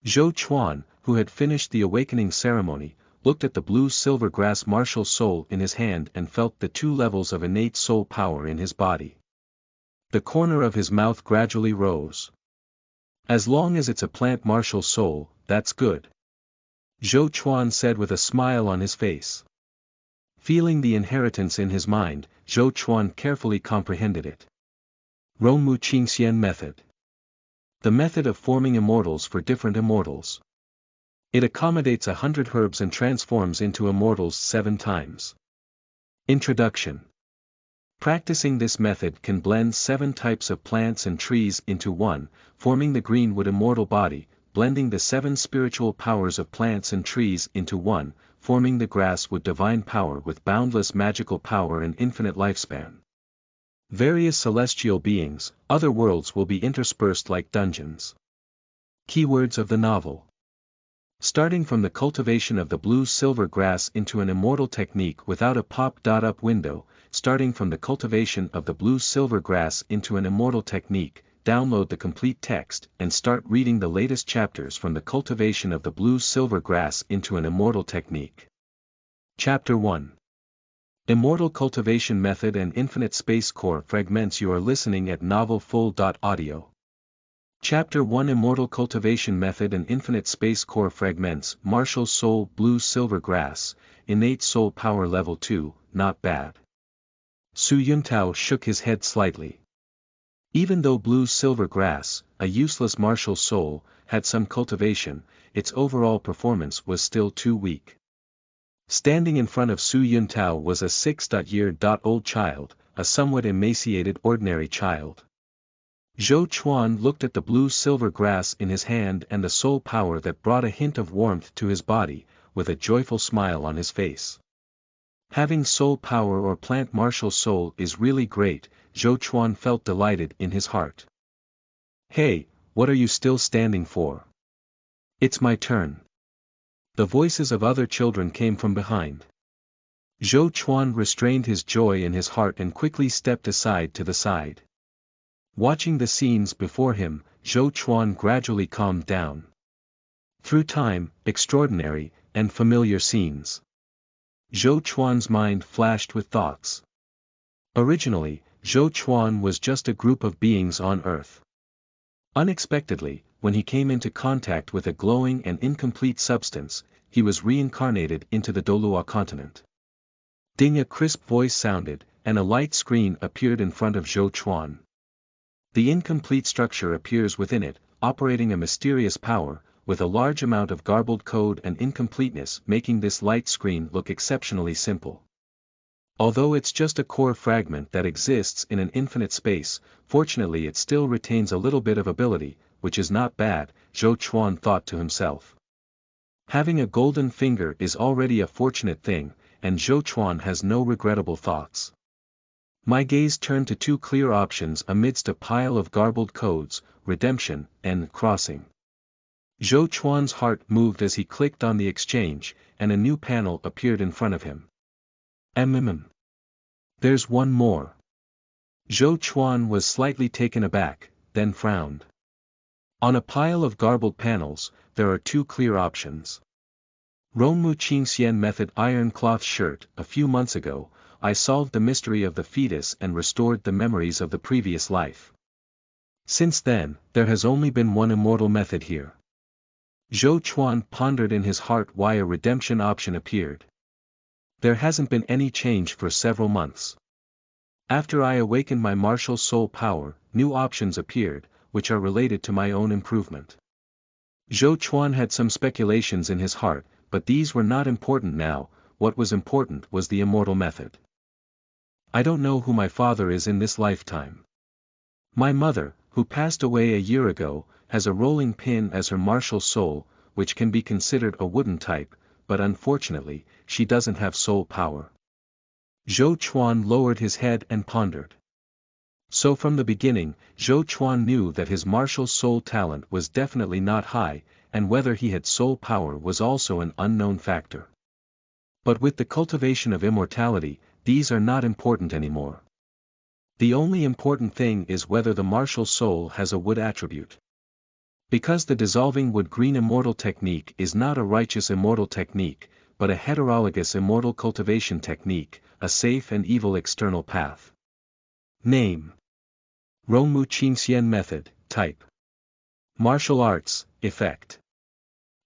Zhou Chuan, who had finished the awakening ceremony, looked at the blue-silver grass martial soul in his hand and felt the 2 levels of innate soul power in his body. The corner of his mouth gradually rose. As long as it's a plant martial soul, that's good. Zhou Chuan said with a smile on his face. Feeling the inheritance in his mind, Zhou Chuan carefully comprehended it. Ronmu Qingxian method. The method of forming immortals for different immortals. It accommodates 100 herbs and transforms into immortals 7 times. Introduction. Practicing this method can blend 7 types of plants and trees into one, forming the greenwood immortal body, blending the 7 spiritual powers of plants and trees into one, forming the grasswood divine power with boundless magical power and infinite lifespan. Various celestial beings, other worlds will be interspersed like dungeons. Keywords of the novel. Starting from the cultivation of the blue-silver grass into an immortal technique without a pop-up window, starting from the cultivation of the blue-silver grass into an immortal technique, download the complete text and start reading the latest chapters from the cultivation of the blue-silver grass into an immortal technique. Chapter 1. Immortal Cultivation Method and Infinite Space Core Fragments. You are listening at novelfull.audio. Chapter 1 Immortal Cultivation Method and Infinite Space Core Fragments. Martial Soul Blue Silver Grass, Innate Soul Power Level 2, not bad. Su Yuntao shook his head slightly. Even though blue silver grass, a useless martial soul, had some cultivation, its overall performance was still too weak. Standing in front of Su Yuntao was a 6-year-old child, a somewhat emaciated ordinary child. Zhou Chuan looked at the blue-silver grass in his hand and the soul power that brought a hint of warmth to his body, with a joyful smile on his face. Having soul power or plant martial soul is really great, Zhou Chuan felt delighted in his heart. Hey, what are you still standing for? It's my turn. The voices of other children came from behind. Zhou Chuan restrained his joy in his heart and quickly stepped aside to the side. Watching the scenes before him, Zhou Chuan gradually calmed down. Through time, extraordinary, and familiar scenes. Zhou Chuan's mind flashed with thoughts. Originally, Zhou Chuan was just a group of beings on Earth. Unexpectedly, when he came into contact with a glowing and incomplete substance, he was reincarnated into the Dolua continent. Ding, a crisp voice sounded, and a light screen appeared in front of Zhou Chuan. The incomplete structure appears within it, operating a mysterious power, with a large amount of garbled code and incompleteness, making this light screen look exceptionally simple. Although it's just a core fragment that exists in an infinite space, fortunately it still retains a little bit of ability, which is not bad, Zhou Chuan thought to himself. Having a golden finger is already a fortunate thing, and Zhou Chuan has no regrettable thoughts. My gaze turned to 2 clear options amidst a pile of garbled codes, redemption, and crossing. Zhou Chuan's heart moved as he clicked on the exchange, and a new panel appeared in front of him. There's one more. Zhou Chuan was slightly taken aback, then frowned. On a pile of garbled panels, there are 2 clear options. Ronmu Qingxian Method Iron Cloth Shirt. A few months ago, I solved the mystery of the fetus and restored the memories of the previous life. Since then, there has only been one immortal method here. Zhou Chuan pondered in his heart why a redemption option appeared. There hasn't been any change for several months. After I awakened my martial soul power, new options appeared, which are related to my own improvement. Zhou Chuan had some speculations in his heart, but these were not important now. What was important was the immortal method. I don't know who my father is in this lifetime. My mother, who passed away a year ago, has a rolling pin as her martial soul, which can be considered a wooden type, but unfortunately, she doesn't have soul power. Zhou Chuan lowered his head and pondered. So from the beginning, Zhou Chuan knew that his martial soul talent was definitely not high, and whether he had soul power was also an unknown factor. But with the cultivation of immortality, these are not important anymore. The only important thing is whether the martial soul has a wood attribute. Because the dissolving wood green immortal technique is not a righteous immortal technique, but a heterologous immortal cultivation technique, a safe and evil external path. Name: Rongmu Qingxian Method. Type: Martial Arts. Effect: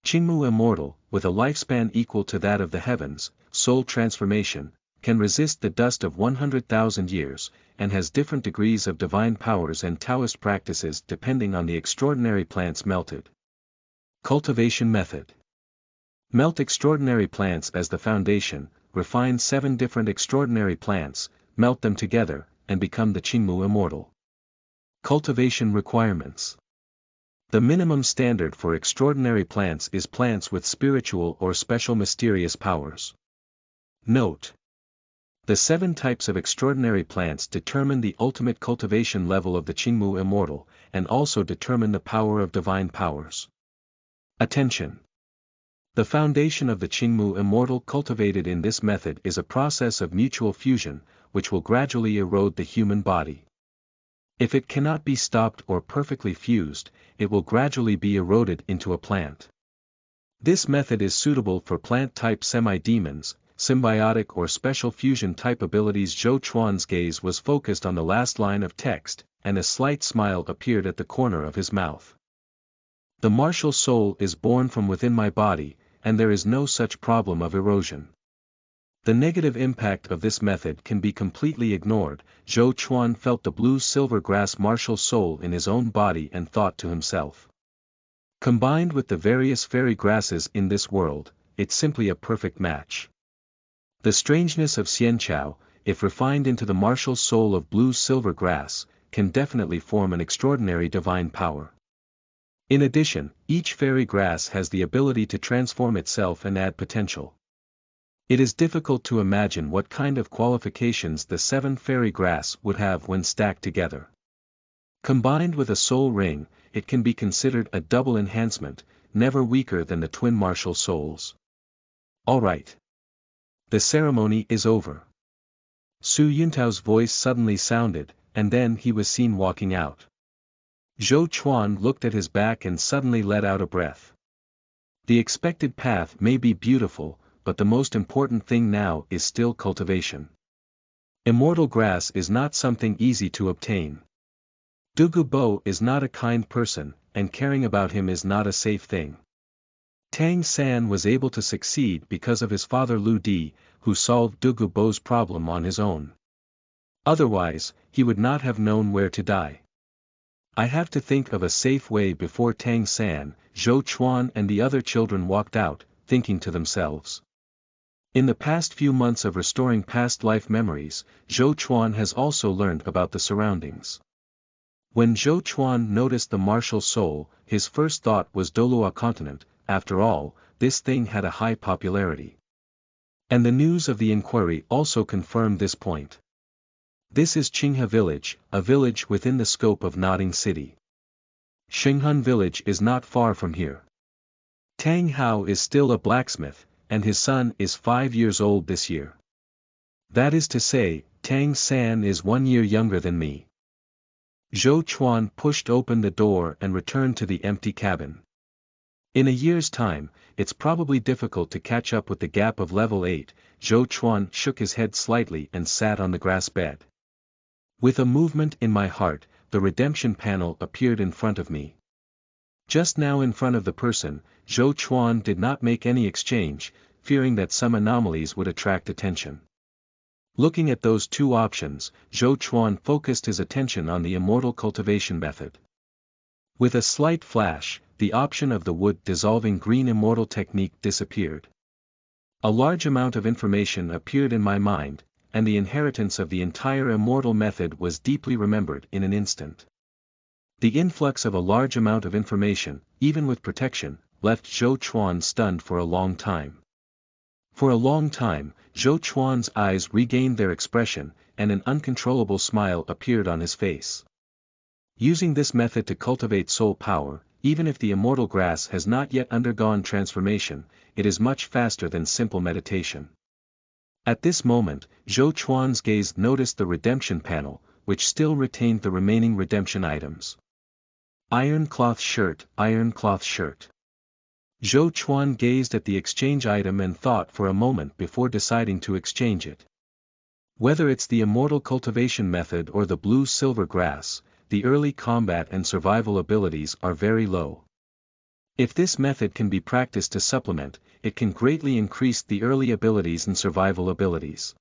Qingmu Immortal, with a lifespan equal to that of the heavens, soul transformation, can resist the dust of 100,000 years, and has different degrees of divine powers and Taoist practices depending on the extraordinary plants melted. Cultivation Method: Melt extraordinary plants as the foundation, refine 7 different extraordinary plants, melt them together, and become the Qingmu Immortal. Cultivation Requirements: The minimum standard for extraordinary plants is plants with spiritual or special mysterious powers. Note: the 7 types of extraordinary plants determine the ultimate cultivation level of the Qingmu Immortal, and also determine the power of divine powers. Attention! The foundation of the Qingmu Immortal cultivated in this method is a process of mutual fusion, which will gradually erode the human body. If it cannot be stopped or perfectly fused, it will gradually be eroded into a plant. This method is suitable for plant-type semi-demons, symbiotic or special fusion type abilities. Zhou Chuan's gaze was focused on the last line of text, and a slight smile appeared at the corner of his mouth. The martial soul is born from within my body, and there is no such problem of erosion. The negative impact of this method can be completely ignored. Zhou Chuan felt the blue-silver grass martial soul in his own body and thought to himself. Combined with the various fairy grasses in this world, it's simply a perfect match. The strangeness of Xianqiao, if refined into the martial soul of blue-silver grass, can definitely form an extraordinary divine power. In addition, each fairy grass has the ability to transform itself and add potential. It is difficult to imagine what kind of qualifications the 7 fairy grass would have when stacked together. Combined with a soul ring, it can be considered a double enhancement, never weaker than the twin martial souls. Alright. The ceremony is over. Su Yuntao's voice suddenly sounded, and then he was seen walking out. Zhou Chuan looked at his back and suddenly let out a breath. The expected path may be beautiful, but the most important thing now is still cultivation. Immortal grass is not something easy to obtain. Dugu Bo is not a kind person, and caring about him is not a safe thing. Tang San was able to succeed because of his father Lu Di, who solved Dugu Bo's problem on his own. Otherwise, he would not have known where to die. I have to think of a safe way before Tang San. Zhou Chuan and the other children walked out, thinking to themselves. In the past few months of restoring past life memories, Zhou Chuan has also learned about the surroundings. When Zhou Chuan noticed the martial soul, his first thought was Dolua continent. After all, this thing had a high popularity. And the news of the inquiry also confirmed this point. This is Qinghe village, a village within the scope of Nodding City. Xinghun village is not far from here. Tang Hao is still a blacksmith, and his son is 5 years old this year. That is to say, Tang San is 1 year younger than me. Zhou Chuan pushed open the door and returned to the empty cabin. In a year's time, it's probably difficult to catch up with the gap of level 8, Zhou Chuan shook his head slightly and sat on the grass bed. With a movement in my heart, the redemption panel appeared in front of me. Just now in front of the person, Zhou Chuan did not make any exchange, fearing that some anomalies would attract attention. Looking at those 2 options, Zhou Chuan focused his attention on the immortal cultivation method. With a slight flash, the option of the wood dissolving green immortal technique disappeared. A large amount of information appeared in my mind, and the inheritance of the entire immortal method was deeply remembered in an instant. The influx of a large amount of information, even with protection, left Zhou Chuan stunned for a long time. For a long time, Zhou Chuan's eyes regained their expression, and an uncontrollable smile appeared on his face. Using this method to cultivate soul power, even if the immortal grass has not yet undergone transformation, it is much faster than simple meditation. At this moment, Zhou Chuan's gaze noticed the redemption panel, which still retained the remaining redemption items. Iron cloth shirt, iron cloth shirt. Zhou Chuan gazed at the exchange item and thought for a moment before deciding to exchange it. Whether it's the immortal cultivation method or the blue-silver grass, the early combat and survival abilities are very low. If this method can be practiced to supplement, it can greatly increase the early abilities and survival abilities.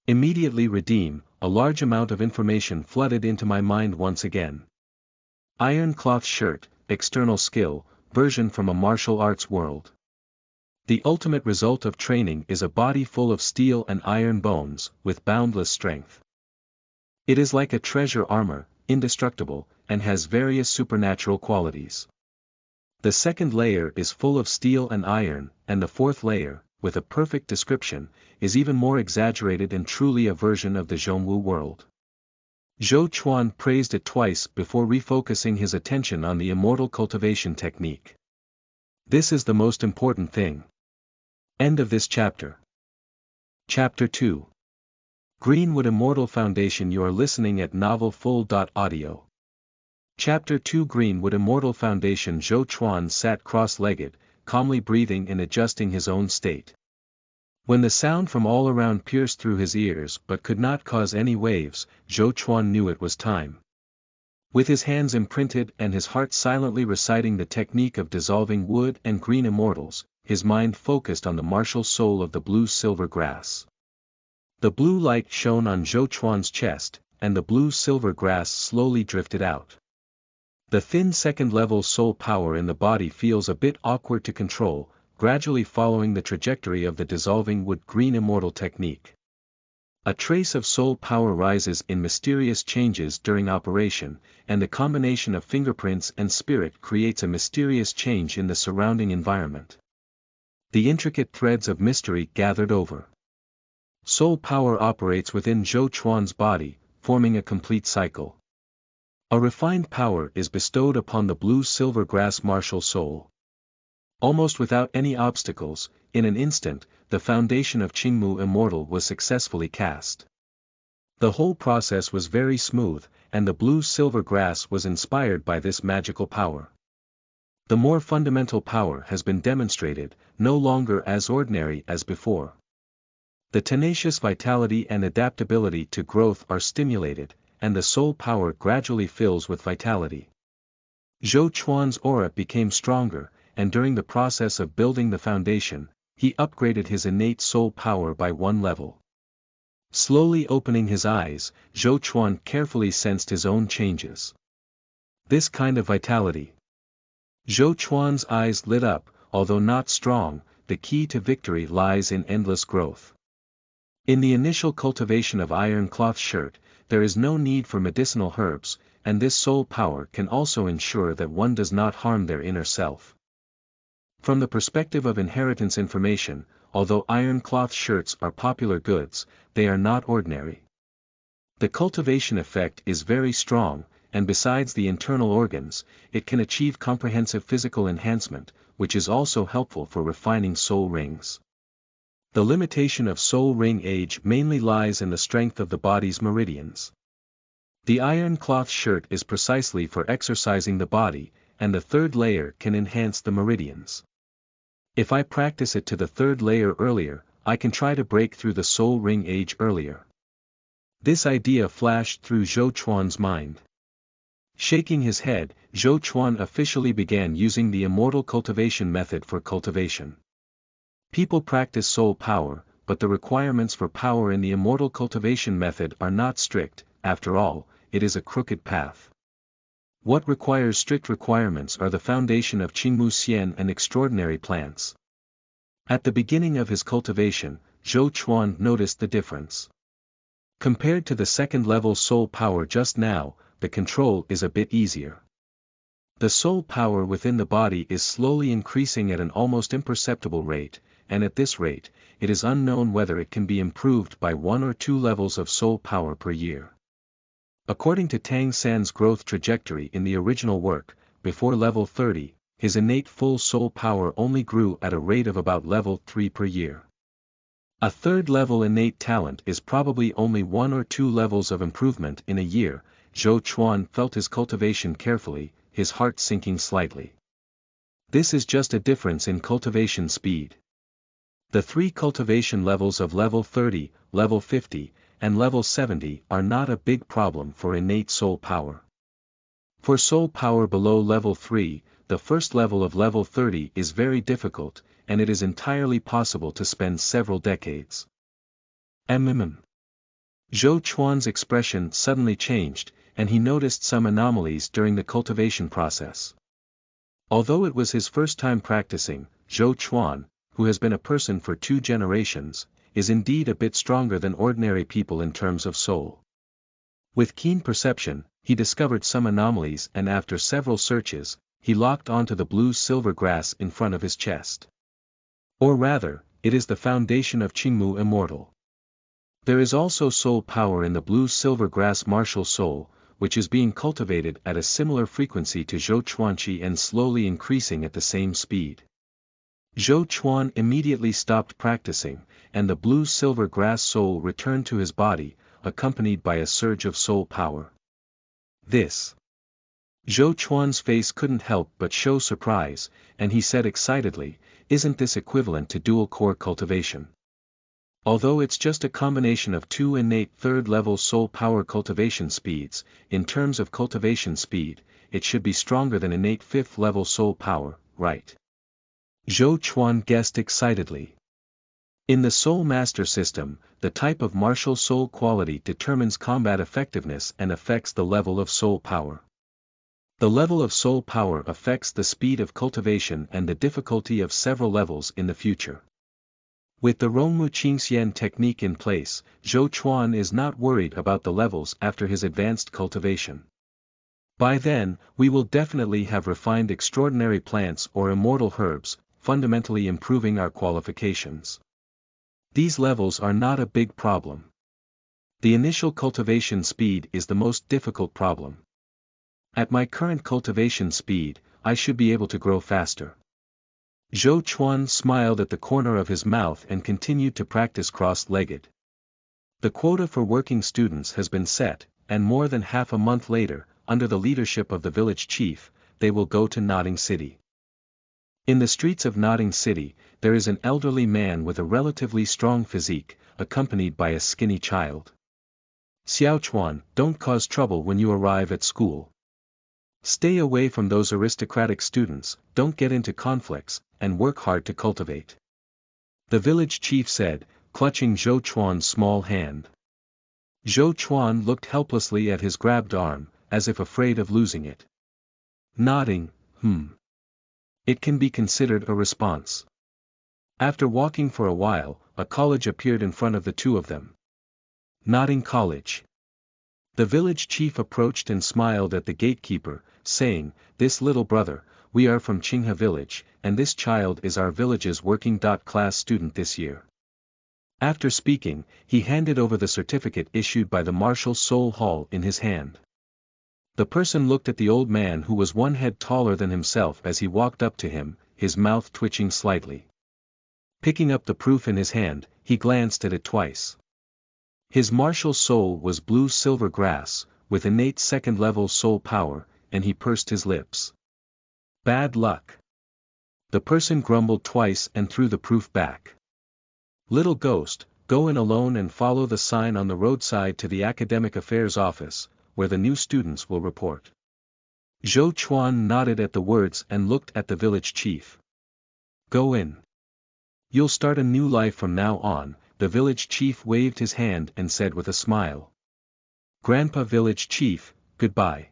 Immediately redeem, a large amount of information flooded into my mind once again. Iron cloth shirt, external skill, version from a martial arts world. The ultimate result of training is a body full of steel and iron bones, with boundless strength. It is like a treasure armor, indestructible, and has various supernatural qualities. The second layer is full of steel and iron, and the fourth layer, with a perfect description, is even more exaggerated and truly a version of the Zhongwu world. Zhou Chuan praised it twice before refocusing his attention on the immortal cultivation technique. This is the most important thing. End of this chapter. Chapter 2. Greenwood Immortal Foundation. You are listening at novelfull.audio. Chapter 2. Greenwood Immortal Foundation. Zhou Chuan sat cross-legged, calmly breathing and adjusting his own state. When the sound from all around pierced through his ears but could not cause any waves, Zhou Chuan knew it was time. With his hands imprinted and his heart silently reciting the technique of dissolving wood and green immortals, his mind focused on the martial soul of the blue-silver grass. The blue light shone on Zhou Chuan's chest, and the blue-silver grass slowly drifted out. The thin second-level soul power in the body feels a bit awkward to control, gradually following the trajectory of the dissolving wood green immortal technique. A trace of soul power rises in mysterious changes during operation, and the combination of fingerprints and spirit creates a mysterious change in the surrounding environment. The intricate threads of mystery gathered over. Soul power operates within Zhou Chuan's body, forming a complete cycle. A refined power is bestowed upon the blue-silver grass martial soul. Almost without any obstacles, in an instant, the foundation of Qingmu Immortal was successfully cast. The whole process was very smooth, and the blue-silver grass was inspired by this magical power. The more fundamental power has been demonstrated, no longer as ordinary as before. The tenacious vitality and adaptability to growth are stimulated, and the soul power gradually fills with vitality. Zhou Chuan's aura became stronger, and during the process of building the foundation, he upgraded his innate soul power by one level. Slowly opening his eyes, Zhou Chuan carefully sensed his own changes. This kind of vitality. Zhou Chuan's eyes lit up, although not strong, the key to victory lies in endless growth. In the initial cultivation of iron cloth shirt, there is no need for medicinal herbs, and this soul power can also ensure that one does not harm their inner self. From the perspective of inheritance information, although iron cloth shirts are popular goods, they are not ordinary. The cultivation effect is very strong, and besides the internal organs, it can achieve comprehensive physical enhancement, which is also helpful for refining soul rings. The limitation of soul ring age mainly lies in the strength of the body's meridians. The iron cloth shirt is precisely for exercising the body, and the third layer can enhance the meridians. If I practice it to the third layer earlier, I can try to break through the soul ring age earlier. This idea flashed through Zhou Chuan's mind. Shaking his head, Zhou Chuan officially began using the immortal cultivation method for cultivation. People practice soul power, but the requirements for power in the immortal cultivation method are not strict. After all, it is a crooked path. What requires strict requirements are the foundation of Qingmu Xian and extraordinary plants. At the beginning of his cultivation, Zhou Chuan noticed the difference. Compared to the second-level soul power just now, the control is a bit easier. The soul power within the body is slowly increasing at an almost imperceptible rate, and at this rate, it is unknown whether it can be improved by 1 or 2 levels of soul power per year. According to Tang San's growth trajectory in the original work, before level 30, his innate full soul power only grew at a rate of about level 3 per year. A third-level innate talent is probably only 1 or 2 levels of improvement in a year. Zhou Chuan felt his cultivation carefully, his heart sinking slightly. This is just a difference in cultivation speed. The 3 cultivation levels of level 30, level 50, and level 70 are not a big problem for innate soul power. For soul power below level 3, the first level of level 30 is very difficult, and it is entirely possible to spend several decades. Zhou Chuan's expression suddenly changed, and he noticed some anomalies during the cultivation process. Although it was his first time practicing, Zhou Chuan, who has been a person for 2 generations, is indeed a bit stronger than ordinary people in terms of soul. With keen perception, he discovered some anomalies, and after several searches, he locked onto the blue-silver grass in front of his chest. Or rather, it is the foundation of Qingmu Immortal. There is also soul power in the blue-silver grass martial soul, which is being cultivated at a similar frequency to Zhou Chuanqi and slowly increasing at the same speed. Zhou Chuan immediately stopped practicing, and the blue-silver grass soul returned to his body, accompanied by a surge of soul power. This. Zhou Chuan's face couldn't help but show surprise, and he said excitedly, "Isn't this equivalent to dual-core cultivation? Although it's just a combination of 2 innate third-level soul power cultivation speeds, in terms of cultivation speed, it should be stronger than innate 5th-level soul power, right?" Zhou Chuan guessed excitedly. In the Soul Master system, the type of martial soul quality determines combat effectiveness and affects the level of soul power. The level of soul power affects the speed of cultivation and the difficulty of several levels in the future. With the Rongmu Qingxian technique in place, Zhou Chuan is not worried about the levels after his advanced cultivation. By then, we will definitely have refined extraordinary plants or immortal herbs, fundamentally improving our qualifications. These levels are not a big problem. The initial cultivation speed is the most difficult problem. At my current cultivation speed, I should be able to grow faster. Zhou Chuan smiled at the corner of his mouth and continued to practice cross-legged. The quota for working students has been set, and more than half a month later, under the leadership of the village chief, they will go to Notting City. In the streets of Notting City, there is an elderly man with a relatively strong physique, accompanied by a skinny child. "Xiao Chuan, don't cause trouble when you arrive at school. Stay away from those aristocratic students, don't get into conflicts, and work hard to cultivate," the village chief said, clutching Zhou Chuan's small hand. Zhou Chuan looked helplessly at his grabbed arm, as if afraid of losing it. Nodding, It can be considered a response. After walking for a while, a college appeared in front of the 2 of them. Notting College. The village chief approached and smiled at the gatekeeper, saying, "This little brother, we are from Qinghe village, and this child is our village's working-class student this year." After speaking, he handed over the certificate issued by the Martial Soul Hall in his hand. The person looked at the old man who was 1 head taller than himself as he walked up to him, his mouth twitching slightly. Picking up the proof in his hand, he glanced at it twice. His martial soul was blue-silver grass, with innate 2nd-level soul power, and he pursed his lips. "Bad luck." The person grumbled twice and threw the proof back. "Little ghost, go in alone and follow the sign on the roadside to the Academic Affairs Office, where the new students will report." Zhou Chuan nodded at the words and looked at the village chief. "Go in. You'll start a new life from now on," the village chief waved his hand and said with a smile. "Grandpa village chief, goodbye,"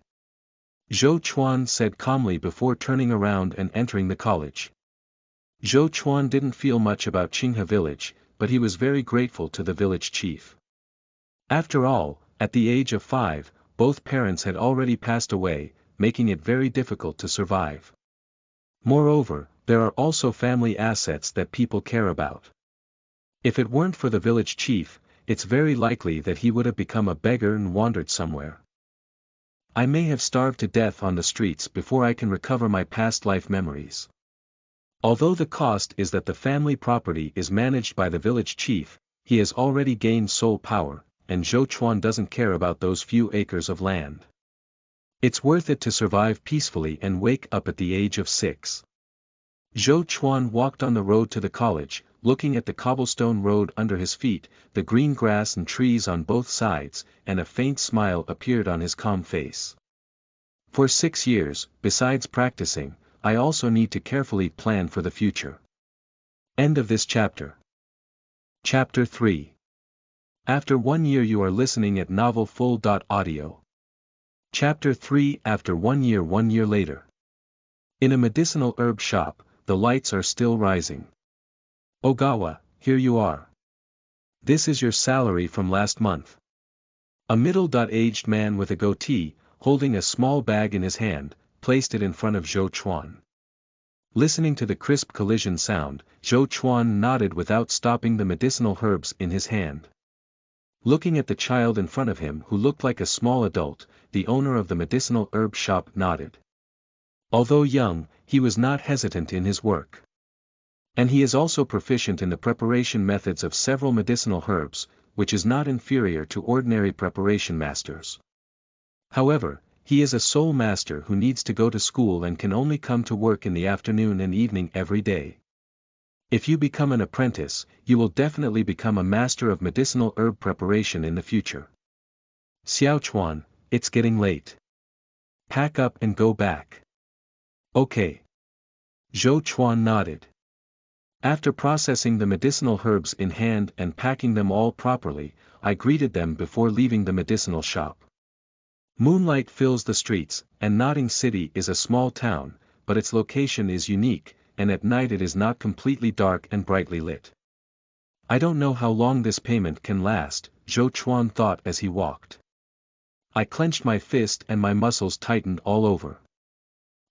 Zhou Chuan said calmly before turning around and entering the college. Zhou Chuan didn't feel much about Qinghe village, but he was very grateful to the village chief. After all, at the age of 5, both parents had already passed away, making it very difficult to survive. Moreover, there are also family assets that people care about. If it weren't for the village chief, it's very likely that he would have become a beggar and wandered somewhere. "I may have starved to death on the streets before I can recover my past life memories." Although the cost is that the family property is managed by the village chief, he has already gained soul power, and Zhou Chuan doesn't care about those few acres of land. It's worth it to survive peacefully and wake up at the age of 6. Zhou Chuan walked on the road to the college, looking at the cobblestone road under his feet, the green grass and trees on both sides, and a faint smile appeared on his calm face. For 6 years, besides practicing, I also need to carefully plan for the future. End of this chapter. Chapter 3. After 1 year you are listening at novelfull.audio. Chapter 3. After 1 year, 1 year later. In a medicinal herb shop, the lights are still rising. Ogawa, here you are. This is your salary from last month. A middle-aged man with a goatee, holding a small bag in his hand, placed it in front of Zhou Chuan. Listening to the crisp collision sound, Zhou Chuan nodded without stopping the medicinal herbs in his hand. Looking at the child in front of him who looked like a small adult, the owner of the medicinal herb shop nodded. Although young, he was not hesitant in his work. And he is also proficient in the preparation methods of several medicinal herbs, which is not inferior to ordinary preparation masters. However, he is a soul master who needs to go to school and can only come to work in the afternoon and evening every day. If you become an apprentice, you will definitely become a master of medicinal herb preparation in the future. Xiao Chuan, it's getting late. Pack up and go back. Okay. Zhou Chuan nodded. After processing the medicinal herbs in hand and packing them all properly, I greeted them before leaving the medicinal shop. Moonlight fills the streets, and Notting City is a small town, but its location is unique, and at night it is not completely dark and brightly lit. I don't know how long this payment can last, Zhou Chuan thought as he walked. I clenched my fist and my muscles tightened all over.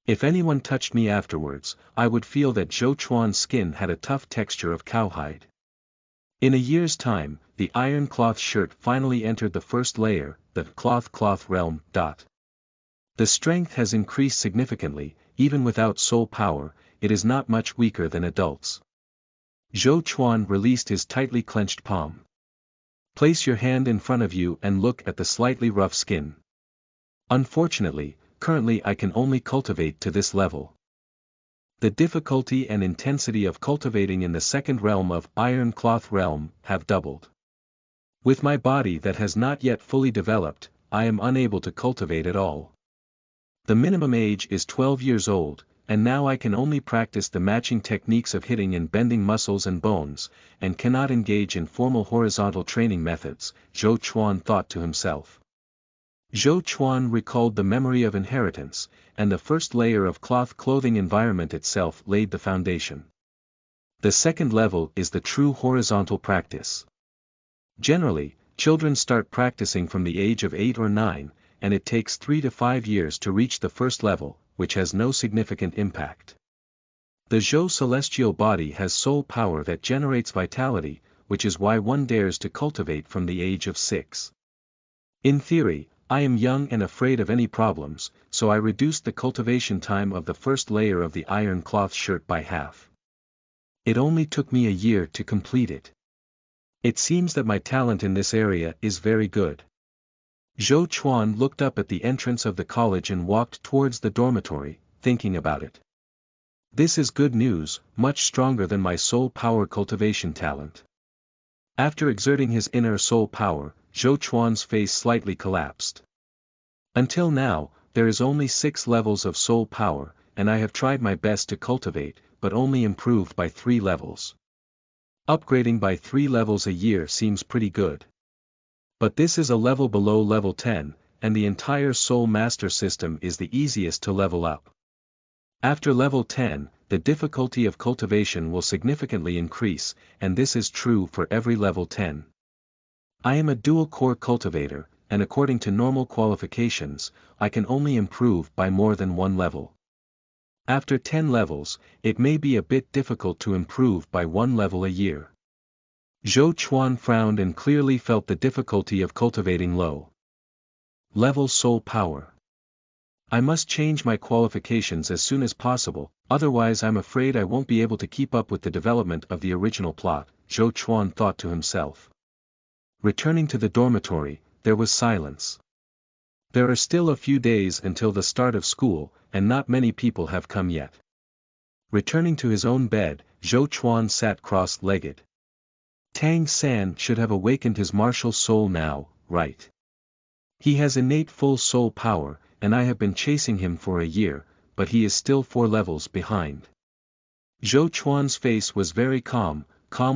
If anyone touched me afterwards, I would feel that Zhou Chuan's skin had a tough texture of cowhide. In a year's time, the iron cloth shirt finally entered the first layer, the cloth realm. The strength has increased significantly, even without soul power, it is not much weaker than adults. Zhou Chuan released his tightly clenched palm. Place your hand in front of you and look at the slightly rough skin. Unfortunately, currently I can only cultivate to this level. The difficulty and intensity of cultivating in the second realm of Iron Cloth realm have doubled. With my body that has not yet fully developed, I am unable to cultivate at all. The minimum age is 12 years old, and now I can only practice the matching techniques of hitting and bending muscles and bones, and cannot engage in formal horizontal training methods, Zhou Chuan thought to himself. Zhou Chuan recalled the memory of inheritance, and the first layer of cloth clothing environment itself laid the foundation. The second level is the true horizontal practice. Generally, children start practicing from the age of 8 or 9, and it takes 3 to 5 years to reach the first level, which has no significant impact. The Zhou celestial body has soul power that generates vitality, which is why one dares to cultivate from the age of 6. In theory, I am young and afraid of any problems, so I reduced the cultivation time of the first layer of the iron cloth shirt by half. It only took me a year to complete it. It seems that my talent in this area is very good. Zhou Chuan looked up at the entrance of the college and walked towards the dormitory, thinking about it. This is good news, much stronger than my soul power cultivation talent. After exerting his inner soul power, Zhou Chuan's face slightly collapsed. Until now, there is only 6 levels of soul power, and I have tried my best to cultivate, but only improved by 3 levels. Upgrading by 3 levels a year seems pretty good. But this is a level below level 10, and the entire Soul Master system is the easiest to level up. After level 10, the difficulty of cultivation will significantly increase, and this is true for every level 10. I am a dual-core cultivator, and according to normal qualifications, I can only improve by more than 1 level. After 10 levels, it may be a bit difficult to improve by 1 level a year. Zhou Chuan frowned and clearly felt the difficulty of cultivating low level soul power. I must change my qualifications as soon as possible, otherwise I'm afraid I won't be able to keep up with the development of the original plot, Zhou Chuan thought to himself. Returning to the dormitory, there was silence. There are still a few days until the start of school, and not many people have come yet. Returning to his own bed, Zhou Chuan sat cross-legged. Tang San should have awakened his martial soul now, right? He has innate full soul power, and I have been chasing him for a year, but he is still 4 levels behind. Zhou Chuan's face was very calm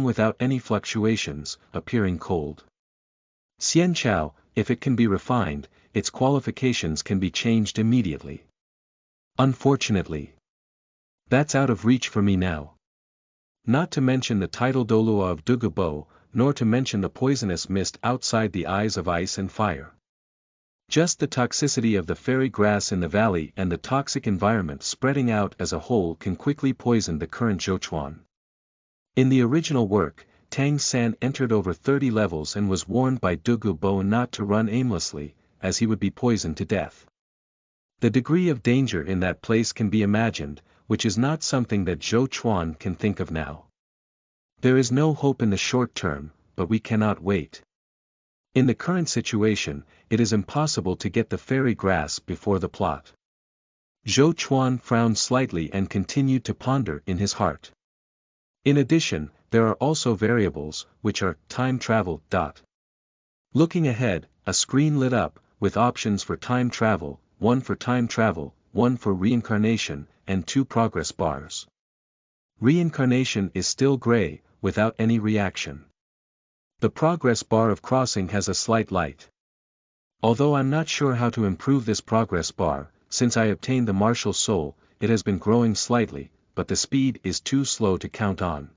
without any fluctuations, appearing cold. Xian Chao, if it can be refined, its qualifications can be changed immediately. Unfortunately, that's out of reach for me now. Not to mention the tidal dolua of Dugubo, nor to mention the poisonous mist outside the eyes of ice and fire. Just the toxicity of the fairy grass in the valley and the toxic environment spreading out as a whole can quickly poison the current Zhou Chuan. In the original work, Tang San entered over 30 levels and was warned by Dugubo not to run aimlessly, as he would be poisoned to death. The degree of danger in that place can be imagined, which is not something that Zhou Chuan can think of now. There is no hope in the short term, but we cannot wait. In the current situation, it is impossible to get the fairy grass before the plot. Zhou Chuan frowned slightly and continued to ponder in his heart. In addition, there are also variables, which are time travel. Looking ahead, a screen lit up, with options for time travel, 1 for time travel, 1 for reincarnation, and 2 progress bars. Reincarnation is still gray, without any reaction. The progress bar of crossing has a slight light. Although I'm not sure how to improve this progress bar, since I obtained the martial soul, it has been growing slightly, but the speed is too slow to count on.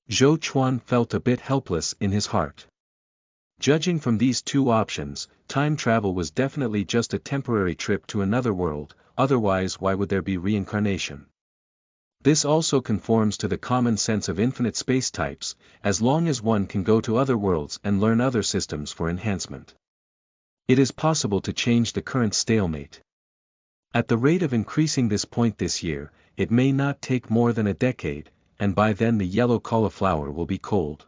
Zhou Chuan felt a bit helpless in his heart. Judging from these 2 options, time travel was definitely just a temporary trip to another world, otherwise why would there be reincarnation? This also conforms to the common sense of infinite space types, as long as one can go to other worlds and learn other systems for enhancement. It is possible to change the current stalemate. At the rate of increasing this point this year, it may not take more than a decade, and by then the yellow cauliflower will be cold.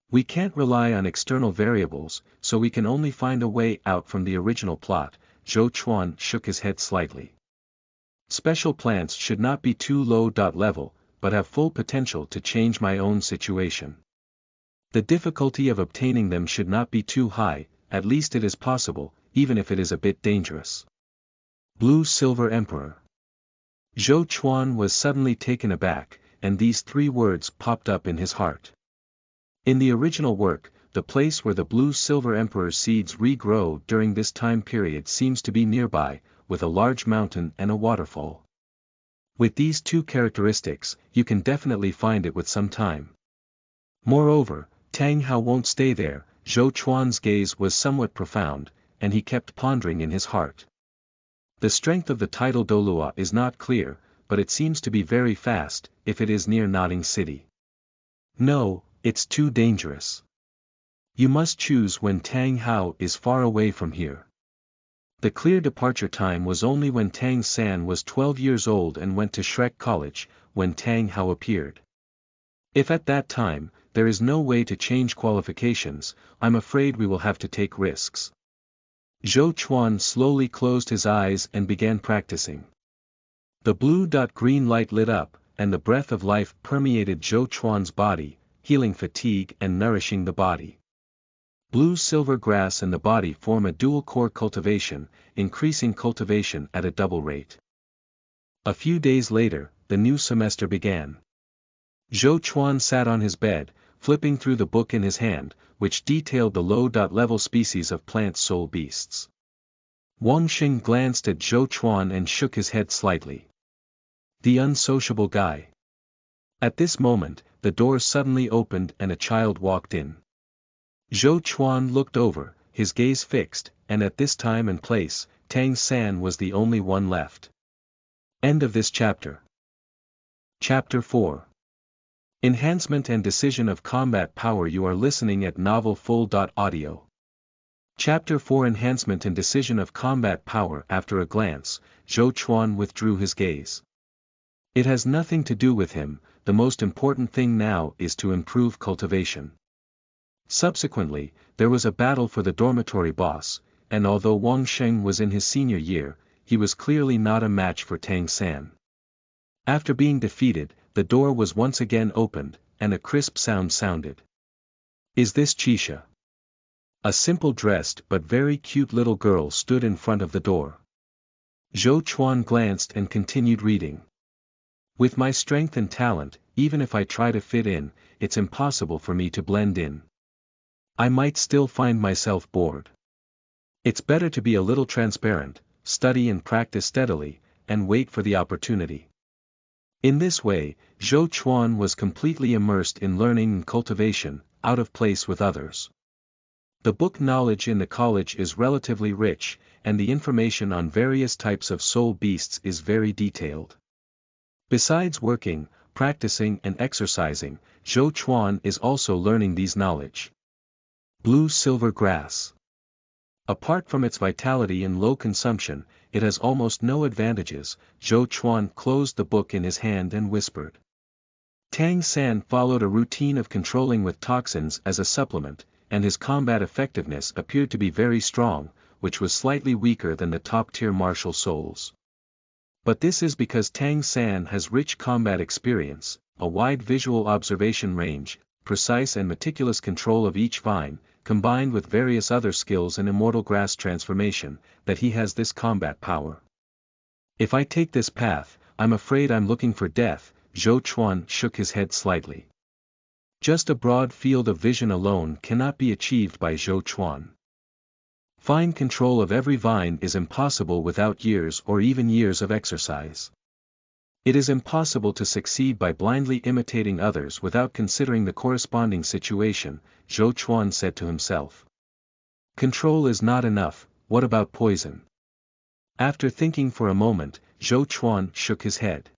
We can't rely on external variables, so we can only find a way out from the original plot. Zhou Chuan shook his head slightly. Special plants should not be too low level, but have full potential to change my own situation. The difficulty of obtaining them should not be too high, at least it is possible, even if it is a bit dangerous. Blue Silver Emperor. Zhou Chuan was suddenly taken aback, and these 3 words popped up in his heart. In the original work, the place where the Blue Silver Emperor seeds regrow during this time period seems to be nearby, with a large mountain and a waterfall. With these 2 characteristics, you can definitely find it with some time. Moreover, Tang Hao won't stay there. Zhou Chuan's gaze was somewhat profound, and he kept pondering in his heart. The strength of the tidal dolua is not clear, but it seems to be very fast, if it is near Nodding City. No, it's too dangerous. You must choose when Tang Hao is far away from here. The clear departure time was only when Tang San was 12 years old and went to Shrek College, when Tang Hao appeared. If at that time, there is no way to change qualifications, I'm afraid we will have to take risks. Zhou Chuan slowly closed his eyes and began practicing. The blue-green light lit up, and the breath of life permeated Zhou Chuan's body, healing fatigue and nourishing the body. Blue-silver grass and the body form a dual-core cultivation, increasing cultivation at a double rate. A few days later, the new semester began. Zhou Chuan sat on his bed, flipping through the book in his hand, which detailed the low-level species of plant soul beasts. Wang Xing glanced at Zhou Chuan and shook his head slightly. The unsociable guy. At this moment, the door suddenly opened and a child walked in. Zhou Chuan looked over, his gaze fixed, and at this time and place, Tang San was the only one left. End of this chapter. Chapter 4. Enhancement and Decision of Combat Power. You are listening at Novel Full.audio. Chapter 4. Enhancement and Decision of Combat Power. After a glance, Zhou Chuan withdrew his gaze. It has nothing to do with him, the most important thing now is to improve cultivation. Subsequently, there was a battle for the dormitory boss, and although Wang Sheng was in his senior year, he was clearly not a match for Tang San. After being defeated, the door was once again opened, and a crisp sound sounded. "Is this Chisha?" A simple-dressed but very cute little girl stood in front of the door. Zhou Chuan glanced and continued reading. "With my strength and talent, even if I try to fit in, it's impossible for me to blend in. I might still find myself bored. It's better to be a little transparent, study and practice steadily, and wait for the opportunity." In this way, Zhou Chuan was completely immersed in learning and cultivation, out of place with others. The book knowledge in the college is relatively rich, and the information on various types of soul beasts is very detailed. Besides working, practicing and exercising, Zhou Chuan is also learning these knowledge. Blue silver grass. Apart from its vitality and low consumption, it has almost no advantages. Zhou Chuan closed the book in his hand and whispered. Tang San followed a routine of controlling with toxins as a supplement, and his combat effectiveness appeared to be very strong, which was slightly weaker than the top-tier martial souls. But this is because Tang San has rich combat experience, a wide visual observation range, precise and meticulous control of each vine, combined with various other skills and immortal grass transformation, that he has this combat power. "If I take this path, I'm afraid I'm looking for death." Zhou Chuan shook his head slightly. Just a broad field of vision alone cannot be achieved by Zhou Chuan. Fine control of every vine is impossible without years or even years of exercise. It is impossible to succeed by blindly imitating others without considering the corresponding situation, Zhou Chuan said to himself. Control is not enough, what about poison? After thinking for a moment, Zhou Chuan shook his head.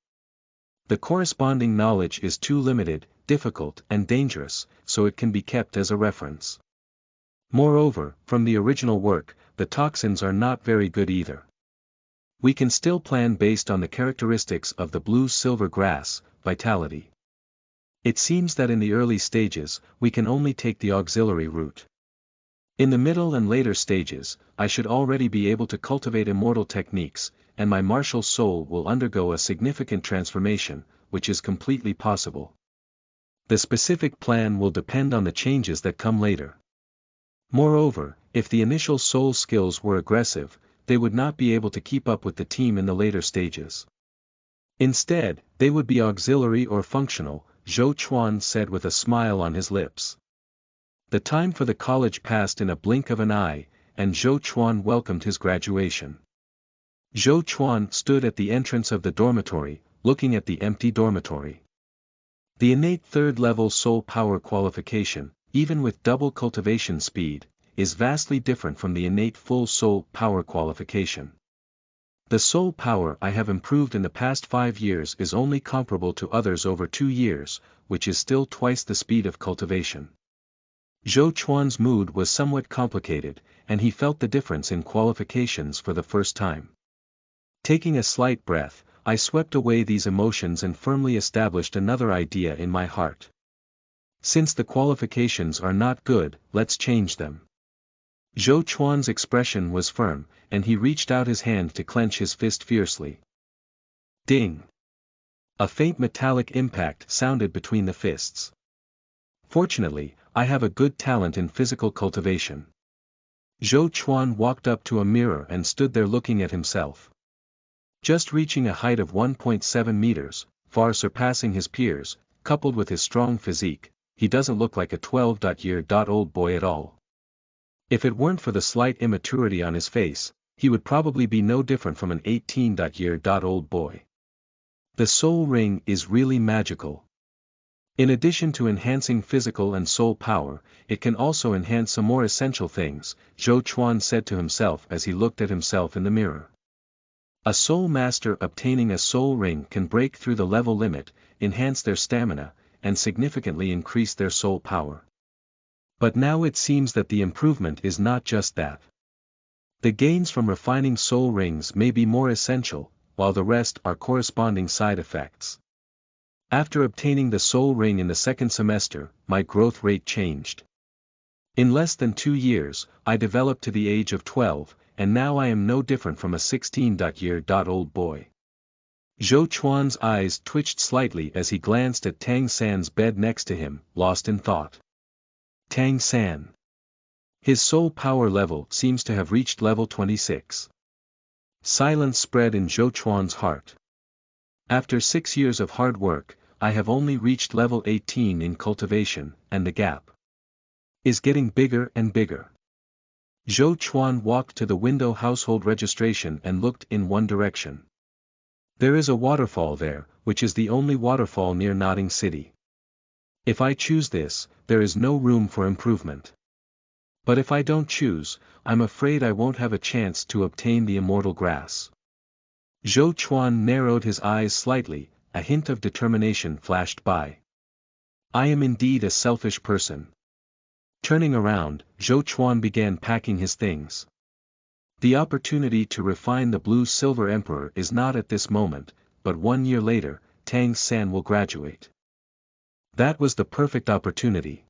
The corresponding knowledge is too limited, difficult and dangerous, so it can be kept as a reference. Moreover, from the original work, the toxins are not very good either. We can still plan based on the characteristics of the blue-silver grass, vitality. It seems that in the early stages, we can only take the auxiliary route. In the middle and later stages, I should already be able to cultivate immortal techniques, and my martial soul will undergo a significant transformation, which is completely possible. The specific plan will depend on the changes that come later. Moreover, if the initial soul skills were aggressive, they would not be able to keep up with the team in the later stages. Instead, they would be auxiliary or functional, Zhou Chuan said with a smile on his lips. The time for the college passed in a blink of an eye, and Zhou Chuan welcomed his graduation. Zhou Chuan stood at the entrance of the dormitory, looking at the empty dormitory. The innate third-level soul power qualification, even with double cultivation speed, is vastly different from the innate full soul power qualification. The soul power I have improved in the past 5 years is only comparable to others over 2 years, which is still twice the speed of cultivation. Zhou Chuan's mood was somewhat complicated, and he felt the difference in qualifications for the first time. Taking a slight breath, I swept away these emotions and firmly established another idea in my heart. Since the qualifications are not good, let's change them. Zhou Chuan's expression was firm, and he reached out his hand to clench his fist fiercely. Ding! A faint metallic impact sounded between the fists. Fortunately, I have a good talent in physical cultivation. Zhou Chuan walked up to a mirror and stood there looking at himself. Just reaching a height of 1.7 meters, far surpassing his peers, coupled with his strong physique, he doesn't look like a 12-year-old boy at all. If it weren't for the slight immaturity on his face, he would probably be no different from an 18-year-old boy. The soul ring is really magical. In addition to enhancing physical and soul power, it can also enhance some more essential things, Zhou Chuan said to himself as he looked at himself in the mirror. A soul master obtaining a soul ring can break through the level limit, enhance their stamina, and significantly increase their soul power. But now it seems that the improvement is not just that. The gains from refining soul rings may be more essential, while the rest are corresponding side effects. After obtaining the soul ring in the second semester, my growth rate changed. In less than 2 years, I developed to the age of 12, and now I am no different from a 16-year-old boy. Zhou Chuan's eyes twitched slightly as he glanced at Tang San's bed next to him, lost in thought. Tang San. His soul power level seems to have reached level 26. Silence spread in Zhou Chuan's heart. After 6 years of hard work, I have only reached level 18 in cultivation, and the gap is getting bigger and bigger. Zhou Chuan walked to the window household registration and looked in one direction. There is a waterfall there, which is the only waterfall near Notting City. If I choose this, there is no room for improvement. But if I don't choose, I'm afraid I won't have a chance to obtain the immortal grass. Zhou Chuan narrowed his eyes slightly, a hint of determination flashed by. I am indeed a selfish person. Turning around, Zhou Chuan began packing his things. The opportunity to refine the Blue-Silver Emperor is not at this moment, but 1 year later, Tang San will graduate. That was the perfect opportunity.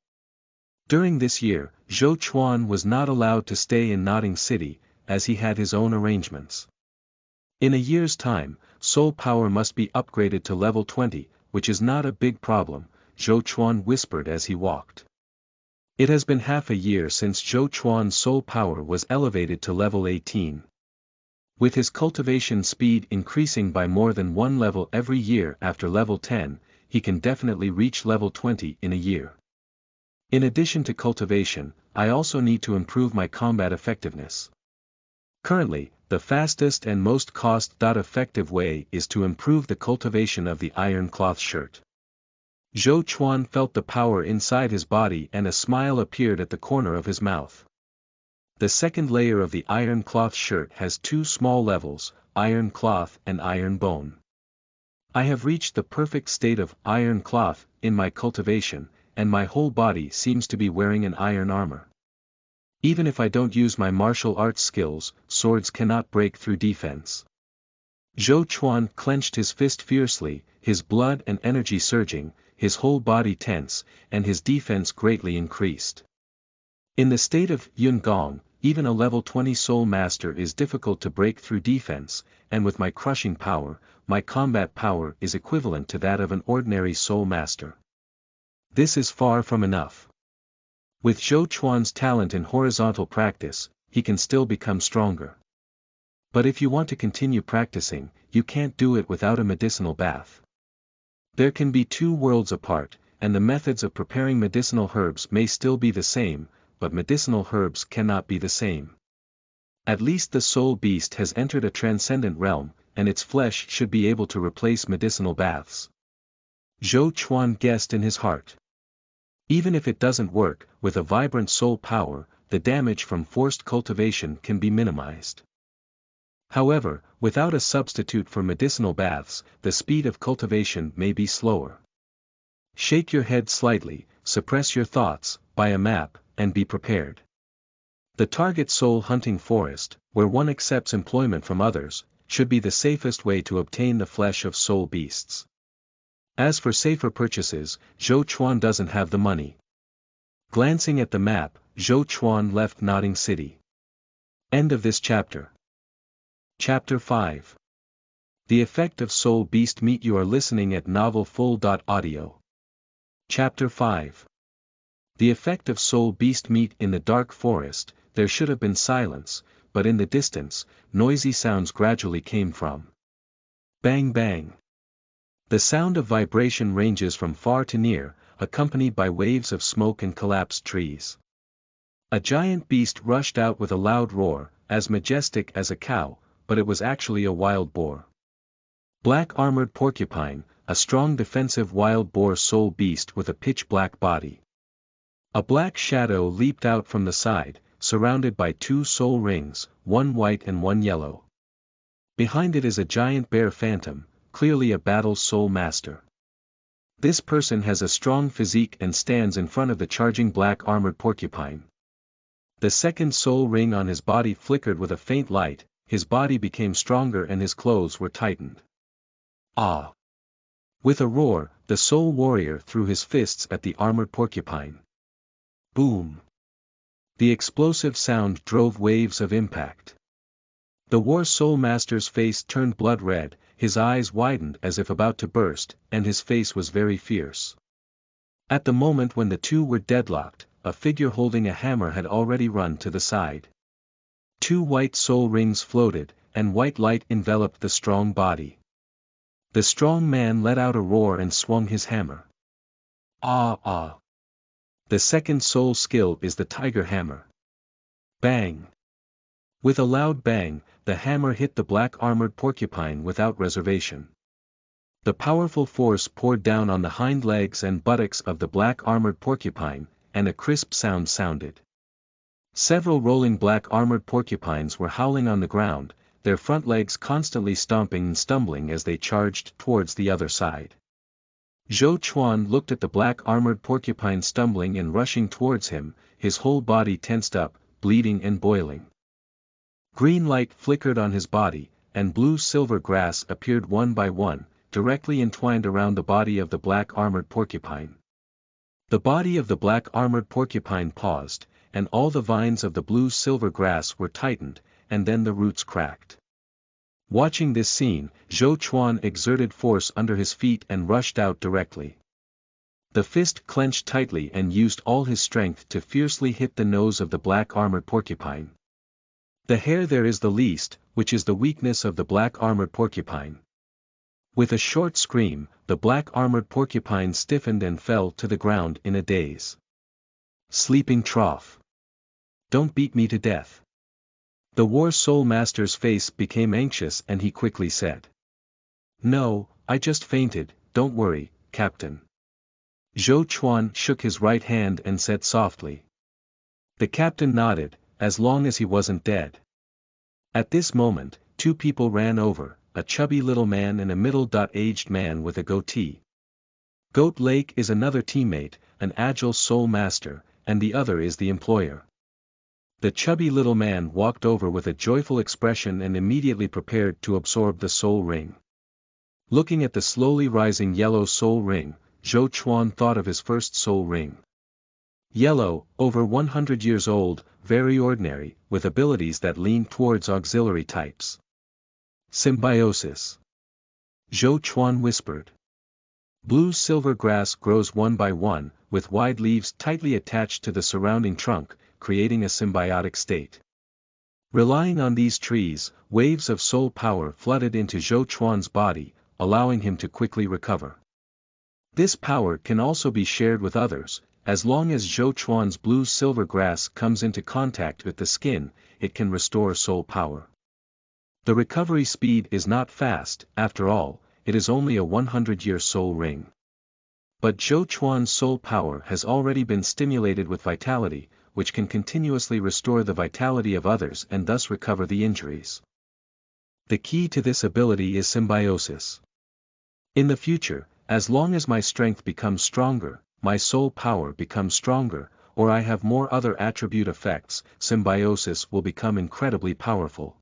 During this year, Zhou Chuan was not allowed to stay in Notting City, as he had his own arrangements. In a year's time, soul power must be upgraded to level 20, which is not a big problem, Zhou Chuan whispered as he walked. It has been half a year since Zhou Chuan's soul power was elevated to level 18. With his cultivation speed increasing by more than 1 level every year after level 10, he can definitely reach level 20 in a year. In addition to cultivation, I also need to improve my combat effectiveness. Currently, the fastest and most cost-effective way is to improve the cultivation of the iron cloth shirt. Zhou Chuan felt the power inside his body and a smile appeared at the corner of his mouth. The second layer of the iron cloth shirt has 2 small levels, iron cloth and iron bone. I have reached the perfect state of iron cloth in my cultivation, and my whole body seems to be wearing an iron armor. Even if I don't use my martial arts skills, swords cannot break through defense. Zhou Chuan clenched his fist fiercely, his blood and energy surging, his whole body tense, and his defense greatly increased. In the state of Yun Gong, even a level 20 soul master is difficult to break through defense, and with my crushing power, my combat power is equivalent to that of an ordinary soul master. This is far from enough. With Zhou Chuan's talent in horizontal practice, he can still become stronger. But if you want to continue practicing, you can't do it without a medicinal bath. There can be 2 worlds apart, and the methods of preparing medicinal herbs may still be the same, but medicinal herbs cannot be the same. At least the soul beast has entered a transcendent realm, and its flesh should be able to replace medicinal baths. Zhou Chuan guessed in his heart. Even if it doesn't work, with a vibrant soul power, the damage from forced cultivation can be minimized. However, without a substitute for medicinal baths, the speed of cultivation may be slower. Shake your head slightly, suppress your thoughts, buy a map, and be prepared. The target soul hunting forest, where one accepts employment from others, should be the safest way to obtain the flesh of soul beasts. As for safer purchases, Zhou Chuan doesn't have the money. Glancing at the map, Zhou Chuan left Notting City. End of this chapter. Chapter 5. The Effect of Soul Beast Meat. You are listening at novelfull.audio. Chapter 5. The effect of soul beast meat. In the dark forest, there should have been silence, but in the distance, noisy sounds gradually came from. Bang bang. The sound of vibration ranges from far to near, accompanied by waves of smoke and collapsed trees. A giant beast rushed out with a loud roar, as majestic as a cow, but it was actually a wild boar. Black armored porcupine, a strong defensive wild boar soul beast with a pitch-black body. A black shadow leaped out from the side, surrounded by 2 soul rings, one white and one yellow. Behind it is a giant bear phantom, clearly a battle soul master. This person has a strong physique and stands in front of the charging black armored porcupine. The second soul ring on his body flickered with a faint light, his body became stronger and his clothes were tightened. Ah! With a roar, the soul warrior threw his fists at the armored porcupine. Boom! The explosive sound drove waves of impact. The War Soul Master's face turned blood red, his eyes widened as if about to burst, and his face was very fierce. At the moment when the two were deadlocked, a figure holding a hammer had already run to the side. Two white soul rings floated, and white light enveloped the strong body. The strong man let out a roar and swung his hammer. Ah ah! The second soul skill is the Tiger Hammer. Bang! With a loud bang, the hammer hit the black-armored porcupine without reservation. The powerful force poured down on the hind legs and buttocks of the black-armored porcupine, and a crisp sound sounded. Several rolling black-armored porcupines were howling on the ground, their front legs constantly stomping and stumbling as they charged towards the other side. Zhou Chuan looked at the black-armored porcupine stumbling and rushing towards him, his whole body tensed up, bleeding and boiling. Green light flickered on his body, and blue-silver grass appeared one by one, directly entwined around the body of the black-armored porcupine. The body of the black-armored porcupine paused, and all the vines of the blue-silver grass were tightened, and then the roots cracked. Watching this scene, Zhou Chuan exerted force under his feet and rushed out directly. The fist clenched tightly and used all his strength to fiercely hit the nose of the black-armored porcupine. The hair there is the least, which is the weakness of the black-armored porcupine. With a short scream, the black-armored porcupine stiffened and fell to the ground in a daze. Sleeping trough. Don't beat me to death. The War Soul Master's face became anxious and he quickly said. No, I just fainted, don't worry, Captain. Zhou Chuan shook his right hand and said softly. The captain nodded, as long as he wasn't dead. At this moment, two people ran over, a chubby little man and a middle-aged man with a goatee. Goat Lake is another teammate, an agile soul master, and the other is the employer. The chubby little man walked over with a joyful expression and immediately prepared to absorb the soul ring. Looking at the slowly rising yellow soul ring, Zhou Chuan thought of his first soul ring. Yellow, over 100 years old, very ordinary, with abilities that lean towards auxiliary types. Symbiosis. Zhou Chuan whispered. Blue-silver grass grows one by one, with wide leaves tightly attached to the surrounding trunk, creating a symbiotic state. Relying on these trees, waves of soul power flooded into Zhou Chuan's body, allowing him to quickly recover. This power can also be shared with others. As long as Zhou Chuan's blue-silver grass comes into contact with the skin, it can restore soul power. The recovery speed is not fast, after all, it is only a 100-year soul ring. But Zhou Chuan's soul power has already been stimulated with vitality, which can continuously restore the vitality of others and thus recover the injuries. The key to this ability is symbiosis. In the future, as long as my strength becomes stronger, my soul power becomes stronger, or I have more other attribute effects, symbiosis will become incredibly powerful.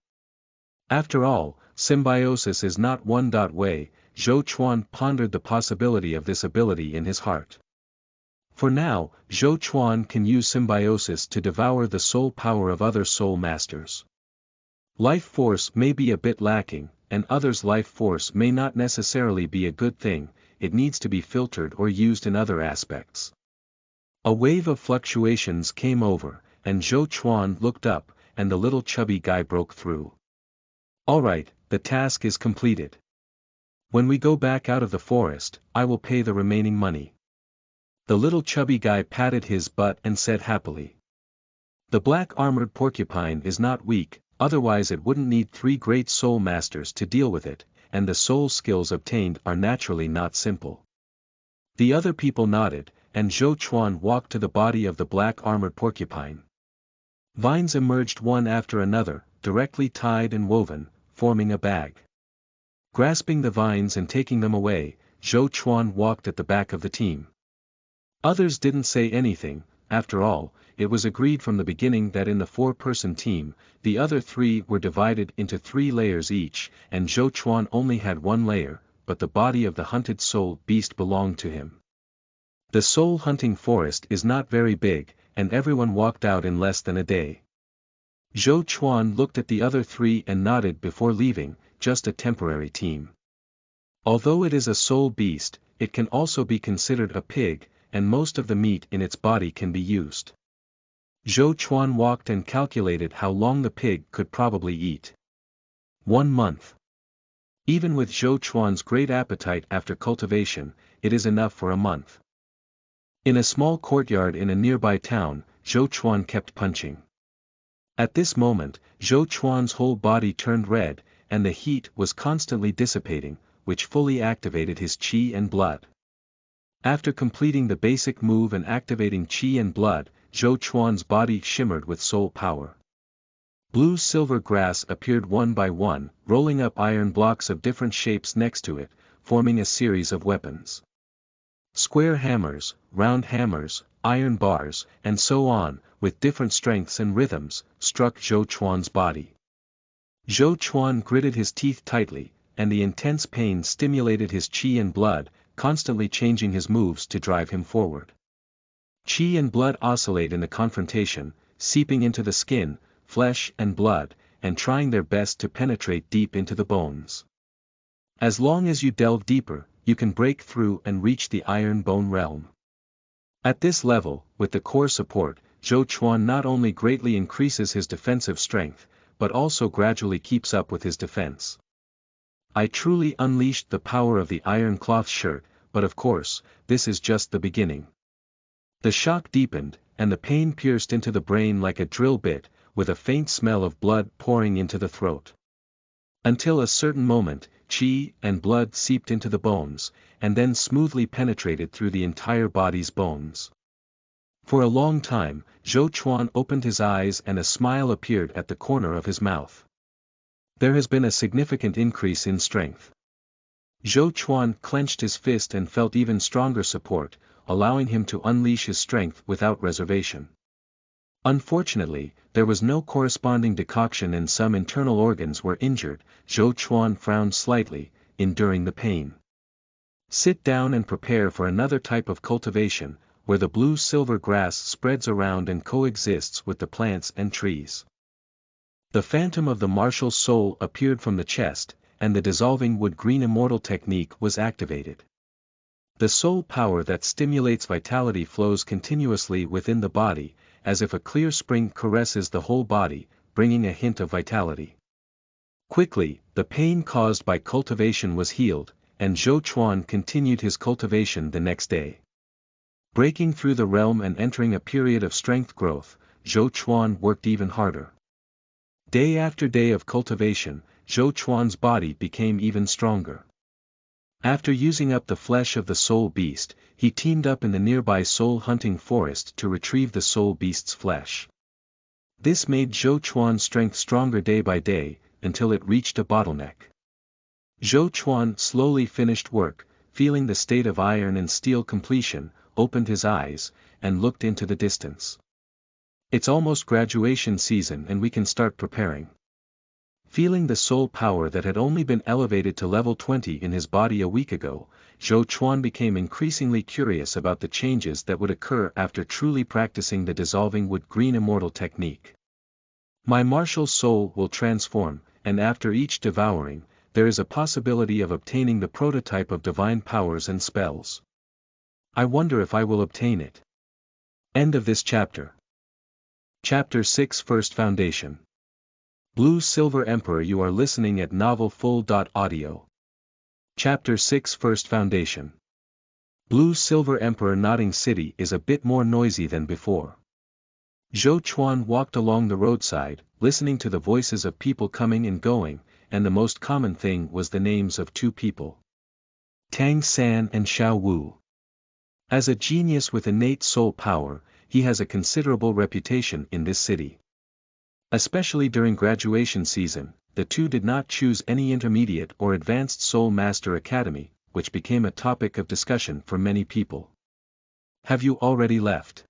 After all, symbiosis is not one way. Zhou Chuan pondered the possibility of this ability in his heart. For now, Zhou Chuan can use symbiosis to devour the soul power of other soul masters. Life force may be a bit lacking, and others' life force may not necessarily be a good thing, it needs to be filtered or used in other aspects. A wave of fluctuations came over, and Zhou Chuan looked up, and the little chubby guy broke through. Alright, the task is completed. When we go back out of the forest, I will pay the remaining money. The little chubby guy patted his butt and said happily. The black-armored porcupine is not weak, otherwise it wouldn't need 3 great soul masters to deal with it, and the soul skills obtained are naturally not simple. The other people nodded, and Zhou Chuan walked to the body of the black-armored porcupine. Vines emerged one after another, directly tied and woven, forming a bag. Grasping the vines and taking them away, Zhou Chuan walked at the back of the team. Others didn't say anything. After all, it was agreed from the beginning that in the 4-person team, the other 3 were divided into 3 layers each, and Zhou Chuan only had 1 layer, but the body of the hunted soul beast belonged to him. The soul hunting forest is not very big, and everyone walked out in less than a day. Zhou Chuan looked at the other three and nodded before leaving, just a temporary team. Although it is a soul beast, it can also be considered a pig, and most of the meat in its body can be used. Zhou Chuan walked and calculated how long the pig could probably eat. 1 month. Even with Zhou Chuan's great appetite after cultivation, it is enough for a month. In a small courtyard in a nearby town, Zhou Chuan kept punching. At this moment, Zhou Chuan's whole body turned red, and the heat was constantly dissipating, which fully activated his qi and blood. After completing the basic move and activating qi and blood, Zhou Chuan's body shimmered with soul power. Blue-silver grass appeared one by one, rolling up iron blocks of different shapes next to it, forming a series of weapons. Square hammers, round hammers, iron bars, and so on, with different strengths and rhythms, struck Zhou Chuan's body. Zhou Chuan gritted his teeth tightly, and the intense pain stimulated his qi and blood, constantly changing his moves to drive him forward. Qi and blood oscillate in the confrontation, seeping into the skin, flesh and blood, and trying their best to penetrate deep into the bones. As long as you delve deeper, you can break through and reach the iron bone realm. At this level, with the core support, Zhou Chuan not only greatly increases his defensive strength, but also gradually keeps up with his defense. I truly unleashed the power of the iron cloth shirt, but of course, this is just the beginning. The shock deepened, and the pain pierced into the brain like a drill bit, with a faint smell of blood pouring into the throat. Until a certain moment, qi and blood seeped into the bones, and then smoothly penetrated through the entire body's bones. For a long time, Zhou Chuan opened his eyes and a smile appeared at the corner of his mouth. There has been a significant increase in strength. Zhou Chuan clenched his fist and felt even stronger support, allowing him to unleash his strength without reservation. Unfortunately, there was no corresponding decoction and some internal organs were injured. Zhou Chuan frowned slightly, enduring the pain. Sit down and prepare for another type of cultivation, where the blue-silver grass spreads around and coexists with the plants and trees. The phantom of the martial soul appeared from the chest, and the dissolving wood-green immortal technique was activated. The soul power that stimulates vitality flows continuously within the body, as if a clear spring caresses the whole body, bringing a hint of vitality. Quickly, the pain caused by cultivation was healed, and Zhou Chuan continued his cultivation the next day. Breaking through the realm and entering a period of strength growth, Zhou Chuan worked even harder. Day after day of cultivation, Zhou Chuan's body became even stronger. After using up the flesh of the soul beast, he teamed up in the nearby soul hunting forest to retrieve the soul beast's flesh. This made Zhou Chuan's strength stronger day by day, until it reached a bottleneck. Zhou Chuan slowly finished work, feeling the state of iron and steel completion, opened his eyes, and looked into the distance. It's almost graduation season and we can start preparing. Feeling the soul power that had only been elevated to level 20 in his body a week ago, Zhou Chuan became increasingly curious about the changes that would occur after truly practicing the dissolving wood-green immortal technique. My martial soul will transform, and after each devouring, there is a possibility of obtaining the prototype of divine powers and spells. I wonder if I will obtain it. End of this chapter. Chapter 6 First Foundation. Blue Silver Emperor. You are listening at novelfull.audio. Chapter 6 First Foundation. Blue Silver Emperor. Nodding City is a bit more noisy than before. Zhou Chuan walked along the roadside, listening to the voices of people coming and going, and the most common thing was the names of two people. Tang San and Xiao Wu. As a genius with innate soul power, he has a considerable reputation in this city. Especially during graduation season, the two did not choose any intermediate or advanced soul master academy, which became a topic of discussion for many people. Have you already left?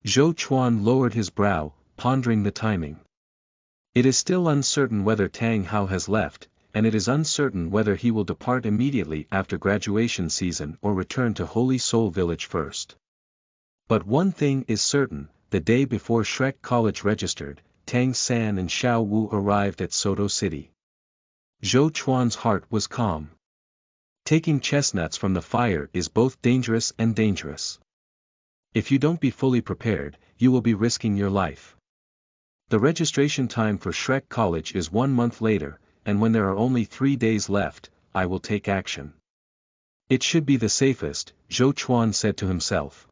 Zhou Chuan lowered his brow, pondering the timing. It is still uncertain whether Tang Hao has left, and it is uncertain whether he will depart immediately after graduation season or return to Holy Soul Village first. But one thing is certain, the day before Shrek College registered, Tang San and Xiao Wu arrived at Soto City. Zhou Chuan's heart was calm. Taking chestnuts from the fire is both dangerous and dangerous. If you don't be fully prepared, you will be risking your life. The registration time for Shrek College is 1 month later, and when there are only 3 days left, I will take action. It should be the safest, Zhou Chuan said to himself.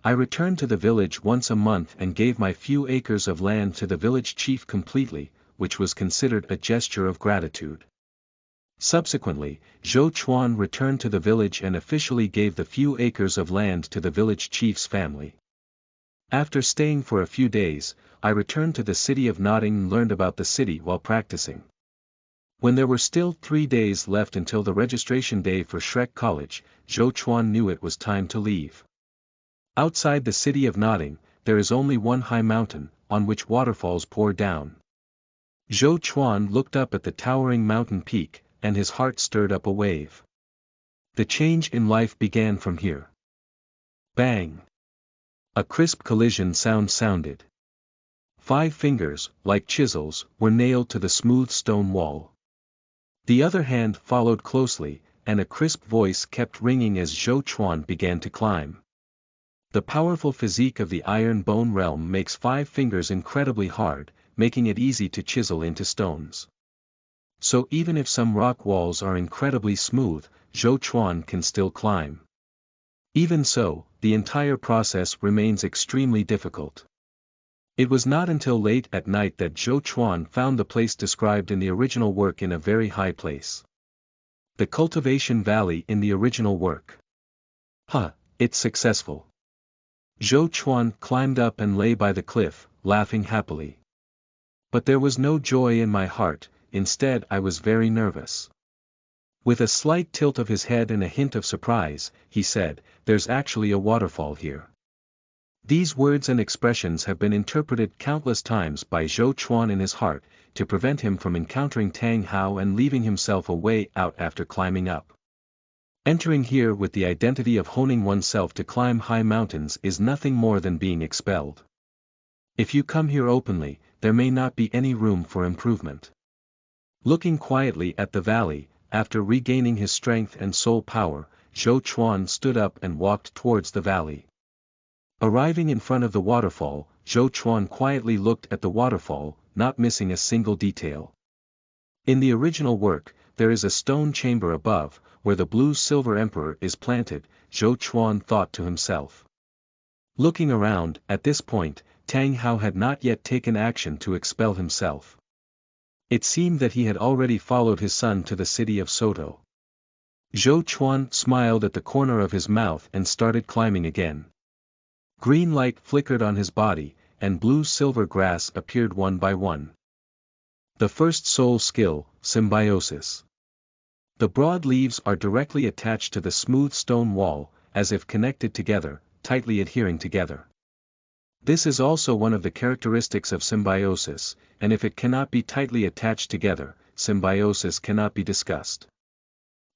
I returned to the village once a month and gave my few acres of land to the village chief completely, which was considered a gesture of gratitude. Subsequently, Zhou Chuan returned to the village and officially gave the few acres of land to the village chief's family. After staying for a few days, I returned to the city of Notting and learned about the city while practicing. When there were still 3 days left until the registration day for Shrek College, Zhou Chuan knew it was time to leave. Outside the city of Notting, there is only one high mountain, on which waterfalls pour down. Zhou Chuan looked up at the towering mountain peak, and his heart stirred up a wave. The change in life began from here. Bang! A crisp collision sound sounded. 5 fingers, like chisels, were nailed to the smooth stone wall. The other hand followed closely, and a crisp voice kept ringing as Zhou Chuan began to climb. The powerful physique of the iron bone realm makes 5 fingers incredibly hard, making it easy to chisel into stones. So even if some rock walls are incredibly smooth, Zhou Chuan can still climb. Even so, the entire process remains extremely difficult. It was not until late at night that Zhou Chuan found the place described in the original work in a very high place. The Cultivation Valley in the original work. It's successful. Zhou Chuan climbed up and lay by the cliff, laughing happily. But there was no joy in my heart, instead I was very nervous. With a slight tilt of his head and a hint of surprise, he said, "There's actually a waterfall here." These words and expressions have been interpreted countless times by Zhou Chuan in his heart, to prevent him from encountering Tang Hao and leaving himself a way out after climbing up. Entering here with the identity of honing oneself to climb high mountains is nothing more than being expelled. If you come here openly, there may not be any room for improvement. Looking quietly at the valley, after regaining his strength and soul power, Zhou Chuan stood up and walked towards the valley. Arriving in front of the waterfall, Zhou Chuan quietly looked at the waterfall, not missing a single detail. In the original work, there is a stone chamber above, where the blue-silver emperor is planted, Zhou Chuan thought to himself. Looking around, at this point, Tang Hao had not yet taken action to expel himself. It seemed that he had already followed his son to the city of Soto. Zhou Chuan smiled at the corner of his mouth and started climbing again. Green light flickered on his body, and blue-silver grass appeared one by one. The first soul skill, symbiosis. The broad leaves are directly attached to the smooth stone wall, as if connected together, tightly adhering together. This is also one of the characteristics of symbiosis, and if it cannot be tightly attached together, symbiosis cannot be discussed.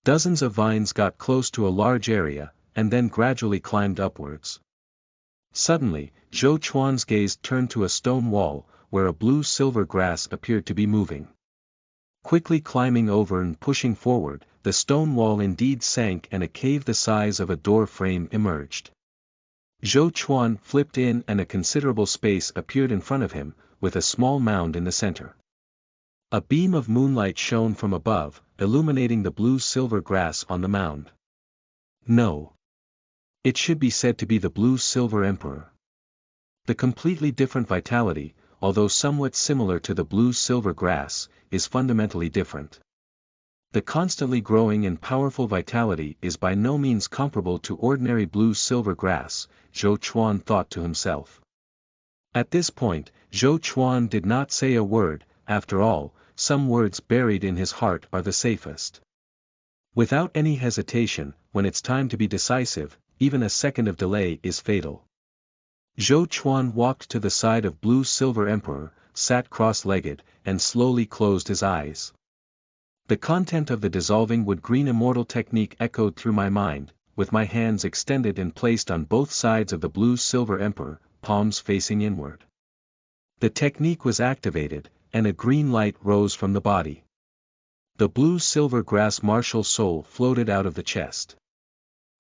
Dozens of vines got close to a large area, and then gradually climbed upwards. Suddenly, Zhou Chuan's gaze turned to a stone wall, where a blue-silver grass appeared to be moving. Quickly climbing over and pushing forward, the stone wall indeed sank and a cave the size of a door frame emerged. Zhou Chuan flipped in and a considerable space appeared in front of him, with a small mound in the center. A beam of moonlight shone from above, illuminating the blue-silver grass on the mound. No. It should be said to be the blue-silver emperor. The completely different vitality, although somewhat similar to the blue-silver grass, is fundamentally different. The constantly growing and powerful vitality is by no means comparable to ordinary blue-silver grass, Zhou Chuan thought to himself. At this point, Zhou Chuan did not say a word. After all, some words buried in his heart are the safest. Without any hesitation, when it's time to be decisive, even a second of delay is fatal. Zhou Chuan walked to the side of blue-silver emperor, sat cross-legged, and slowly closed his eyes. The content of the dissolving wood green immortal technique echoed through my mind. with my hands extended and placed on both sides of the blue-silver emperor, palms facing inward. The technique was activated, and a green light rose from the body. The blue-silver grass martial soul floated out of the chest.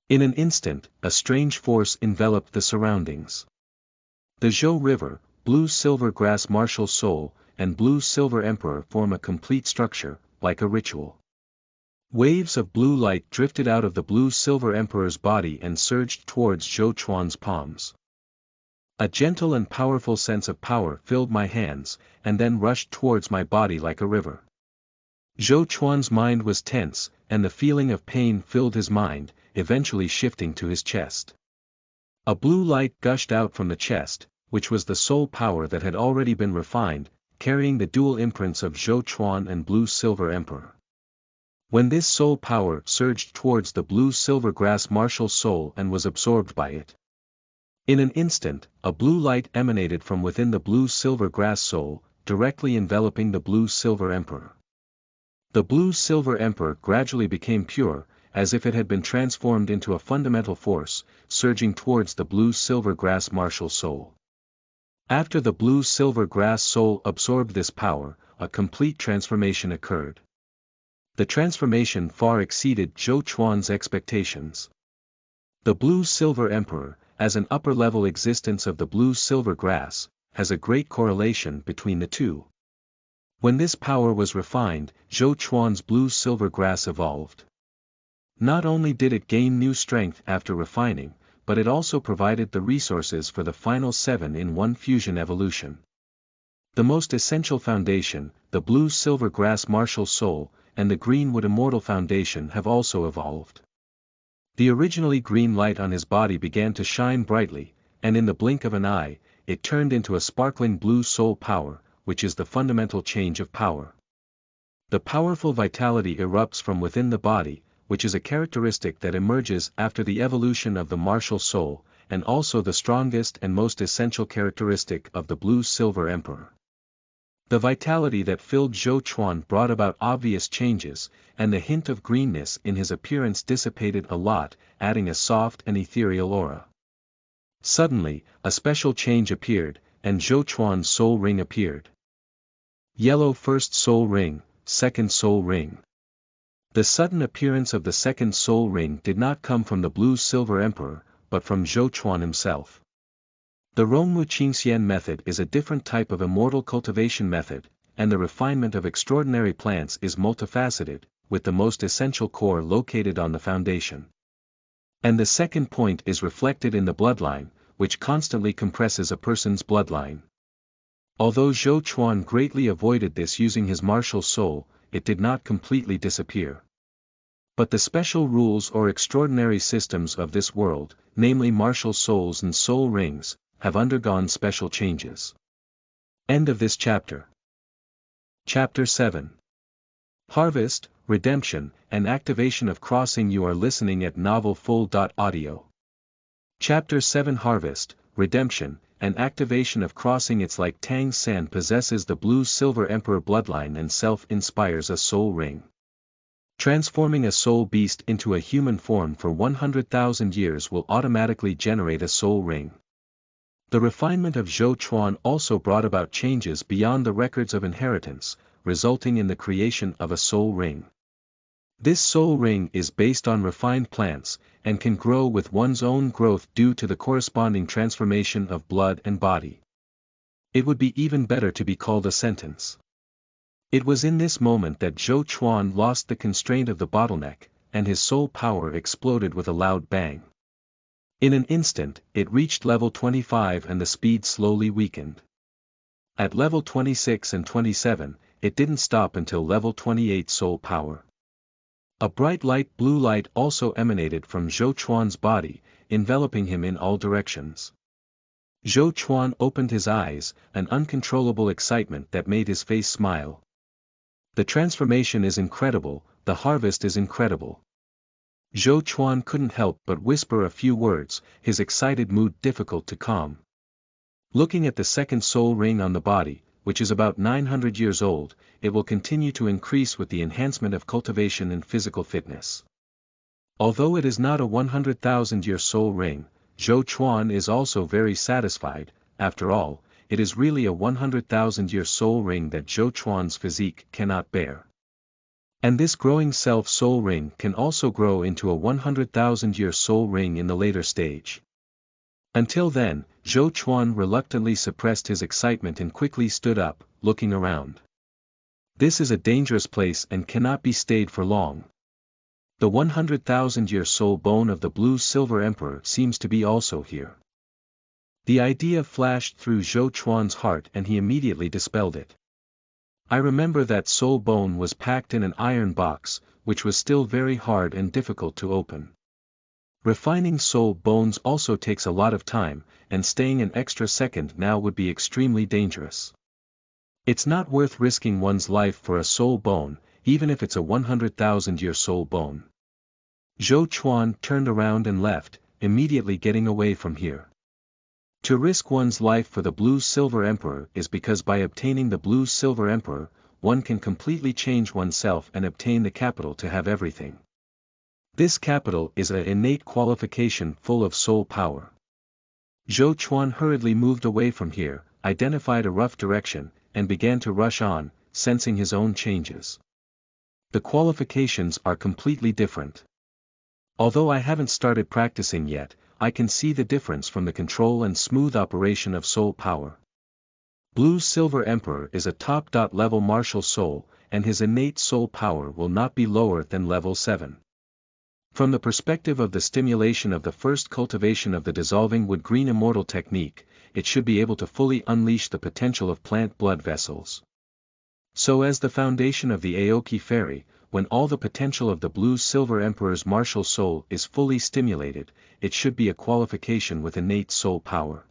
In an instant, a strange force enveloped the surroundings. The Zhou River, blue-silver grass martial soul, and blue-silver emperor form a complete structure, like a ritual. Waves of blue light drifted out of the blue-silver emperor's body and surged towards Zhou Chuan's palms. A gentle and powerful sense of power filled my hands, and then rushed towards my body like a river. Zhou Chuan's mind was tense, and the feeling of pain filled his mind, eventually shifting to his chest. A blue light gushed out from the chest, which was the soul power that had already been refined, carrying the dual imprints of Zhou Chuan and blue-silver emperor. When this soul power surged towards the blue-silver grass martial soul and was absorbed by it. In an instant, a blue light emanated from within the blue-silver grass soul, directly enveloping the blue-silver emperor. The blue-silver emperor gradually became pure, as if it had been transformed into a fundamental force, surging towards the blue-silver grass martial soul. After the blue-silver grass soul absorbed this power, a complete transformation occurred. The transformation far exceeded Zhou Chuan's expectations. The blue-silver emperor, as an upper-level existence of the blue-silver grass, has a great correlation between the two. When this power was refined, Zhou Chuan's blue-silver grass evolved. Not only did it gain new strength after refining, but it also provided the resources for the final 7-in-1 fusion evolution. The most essential foundation, the blue-silver grass martial soul, and the greenwood immortal foundation have also evolved. The originally green light on his body began to shine brightly, and in the blink of an eye, it turned into a sparkling blue soul power, which is the fundamental change of power. The powerful vitality erupts from within the body, which is a characteristic that emerges after the evolution of the martial soul, and also the strongest and most essential characteristic of the blue-silver emperor. The vitality that filled Zhou Chuan brought about obvious changes, and the hint of greenness in his appearance dissipated a lot, adding a soft and ethereal aura. Suddenly, a special change appeared, and Zhou Chuan's soul ring appeared. Yellow first soul ring, second soul ring. The sudden appearance of the second soul ring did not come from the blue-silver emperor, but from Zhou Chuan himself. The Rongmu Qingxian method is a different type of immortal cultivation method, and the refinement of extraordinary plants is multifaceted, with the most essential core located on the foundation. And the second point is reflected in the bloodline, which constantly compresses a person's bloodline. Although Zhou Chuan greatly avoided this using his martial soul, it did not completely disappear. But the special rules or extraordinary systems of this world, namely martial souls and soul rings, have undergone special changes. End of this chapter. Chapter 7. Harvest, Redemption, and Activation of Crossing. You are listening at novelfull.audio. Chapter 7. Harvest, Redemption, and Activation of Crossing. It's like Tang San possesses the blue-silver emperor bloodline and self-inspires a soul ring. Transforming a soul beast into a human form for 100,000 years will automatically generate a soul ring. The refinement of Zhou Chuan also brought about changes beyond the records of inheritance, resulting in the creation of a soul ring. This soul ring is based on refined plants, and can grow with one's own growth due to the corresponding transformation of blood and body. It would be even better to be called a sentence. It was in this moment that Zhou Chuan lost the constraint of the bottleneck, and his soul power exploded with a loud bang. In an instant, it reached level 25 and the speed slowly weakened. At level 26 and 27, it didn't stop until level 28 soul power. A bright light blue light also emanated from Zhou Chuan's body, enveloping him in all directions. Zhou Chuan opened his eyes, an uncontrollable excitement that made his face smile. The transformation is incredible, the harvest is incredible. Zhou Chuan couldn't help but whisper a few words, his excited mood difficult to calm. Looking at the second soul ring on the body, which is about 900 years old, it will continue to increase with the enhancement of cultivation and physical fitness. Although it is not a 100,000-year soul ring, Zhou Chuan is also very satisfied. After all, it is really a 100,000-year soul ring that Zhou Chuan's physique cannot bear. And this growing self-soul ring can also grow into a 100,000-year soul ring in the later stage. Until then, Zhou Chuan reluctantly suppressed his excitement and quickly stood up, looking around. This is a dangerous place and cannot be stayed for long. The 100,000-year soul bone of the blue-silver emperor seems to be also here. The idea flashed through Zhou Chuan's heart and he immediately dispelled it. I remember that soul bone was packed in an iron box, which was still very hard and difficult to open. Refining soul bones also takes a lot of time, and staying an extra second now would be extremely dangerous. It's not worth risking one's life for a soul bone, even if it's a 100,000-year soul bone. Zhou Chuan turned around and left, immediately getting away from here. To risk one's life for the blue-silver emperor is because by obtaining the blue-silver emperor, one can completely change oneself and obtain the capital to have everything. This capital is an innate qualification full of soul power. Zhou Chuan hurriedly moved away from here, identified a rough direction, and began to rush on, sensing his own changes. The qualifications are completely different. Although I haven't started practicing yet, I can see the difference from the control and smooth operation of soul power. Blue-Silver Emperor is a top-level martial soul, and his innate soul power will not be lower than level 7. From the perspective of the stimulation of the first cultivation of the dissolving wood-green immortal technique, it should be able to fully unleash the potential of plant blood vessels. So as the foundation of the Aoki Fairy, when all the potential of the Blue-Silver Emperor's martial soul is fully stimulated, it should be a qualification with innate soul power.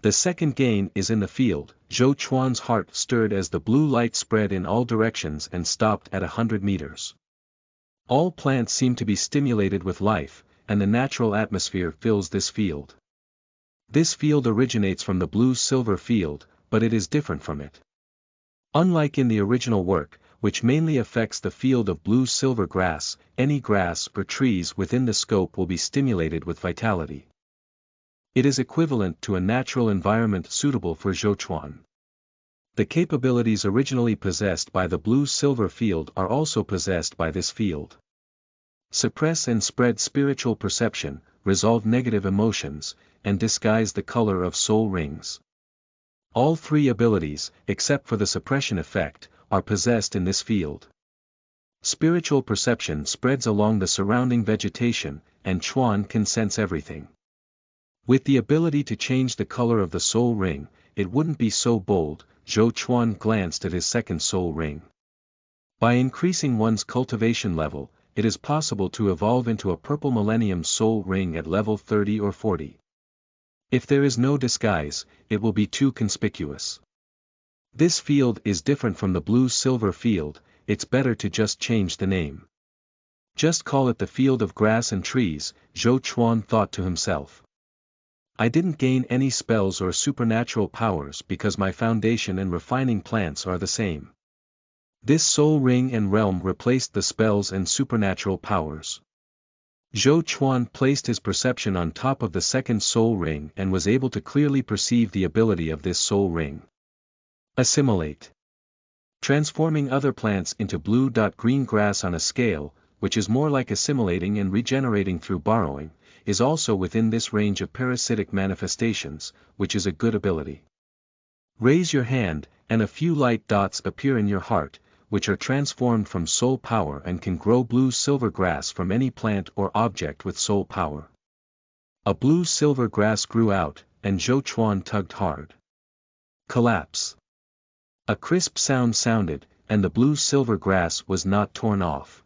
The second gain is in the field. Zhou Chuan's heart stirred as the blue light spread in all directions and stopped at 100 meters. All plants seem to be stimulated with life, and the natural atmosphere fills this field. This field originates from the blue-silver field, but it is different from it. Unlike in the original work, which mainly affects the field of blue-silver grass, any grass or trees within the scope will be stimulated with vitality. It is equivalent to a natural environment suitable for Zhou Chuan. The capabilities originally possessed by the blue-silver field are also possessed by this field. Suppress and spread spiritual perception, resolve negative emotions, and disguise the color of soul rings. All three abilities, except for the suppression effect, are possessed in this field. Spiritual perception spreads along the surrounding vegetation, and Chuan can sense everything. With the ability to change the color of the soul ring, it wouldn't be so bold. Zhou Chuan glanced at his second soul ring. By increasing one's cultivation level, it is possible to evolve into a purple millennium soul ring at level 30 or 40. If there is no disguise, it will be too conspicuous. This field is different from the blue-silver field, it's better to just change the name. Just call it the field of grass and trees, Zhou Chuan thought to himself. I didn't gain any spells or supernatural powers because my foundation and refining plants are the same. This soul ring and realm replaced the spells and supernatural powers. Zhou Chuan placed his perception on top of the second soul ring and was able to clearly perceive the ability of this soul ring. Assimilate. Transforming other plants into blue-green grass on a scale, which is more like assimilating and regenerating through borrowing, is also within this range of parasitic manifestations, which is a good ability. Raise your hand, and a few light dots appear in your heart, which are transformed from soul power and can grow blue-silver grass from any plant or object with soul power. A blue-silver grass grew out, and Zhou Chuan tugged hard. Collapse. A crisp sound sounded, and the blue-silver grass was not torn off.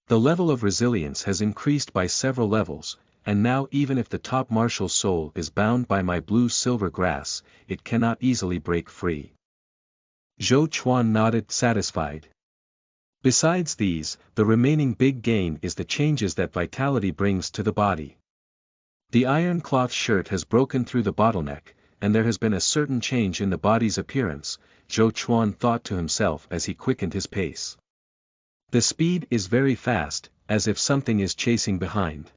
The level of resilience has increased by several levels, and now even if the top martial soul is bound by my blue-silver grass, it cannot easily break free. Zhou Chuan nodded, satisfied. Besides these, the remaining big gain is the changes that vitality brings to the body. The iron cloth shirt has broken through the bottleneck, and there has been a certain change in the body's appearance, Zhou Chuan thought to himself as he quickened his pace. The speed is very fast, as if something is chasing behind.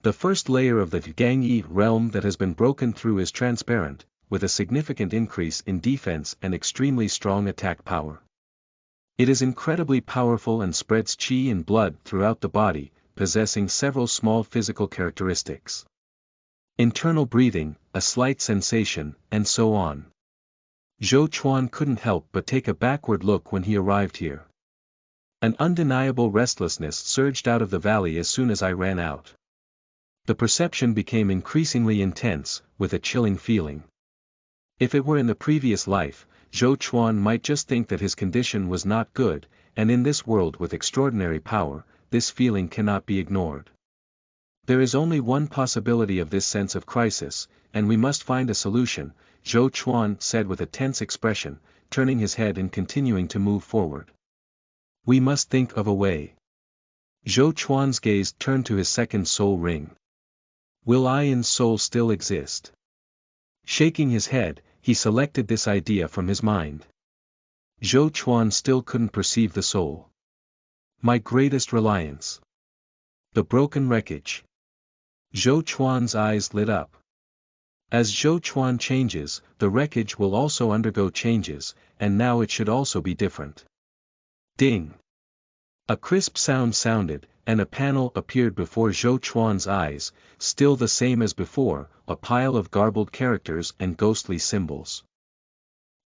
The first layer of the Gangyi realm that has been broken through is transparent, with a significant increase in defense and extremely strong attack power. It is incredibly powerful and spreads qi and blood throughout the body, possessing several small physical characteristics. Internal breathing, a slight sensation, and so on. Zhou Chuan couldn't help but take a backward look when he arrived here. An undeniable restlessness surged out of the valley as soon as I ran out. The perception became increasingly intense, with a chilling feeling. If it were in the previous life, Zhou Chuan might just think that his condition was not good, and in this world with extraordinary power, this feeling cannot be ignored. There is only one possibility of this sense of crisis, and we must find a solution, Zhou Chuan said with a tense expression, turning his head and continuing to move forward. We must think of a way. Zhou Chuan's gaze turned to his second soul ring. Will I in soul still exist? Shaking his head, he selected this idea from his mind. Zhou Chuan still couldn't perceive the soul. My greatest reliance. The broken wreckage. Zhou Chuan's eyes lit up. As Zhou Chuan changes, the wreckage will also undergo changes, and now it should also be different. Ding! A crisp sound sounded, and a panel appeared before Zhou Chuan's eyes, still the same as before, a pile of garbled characters and ghostly symbols.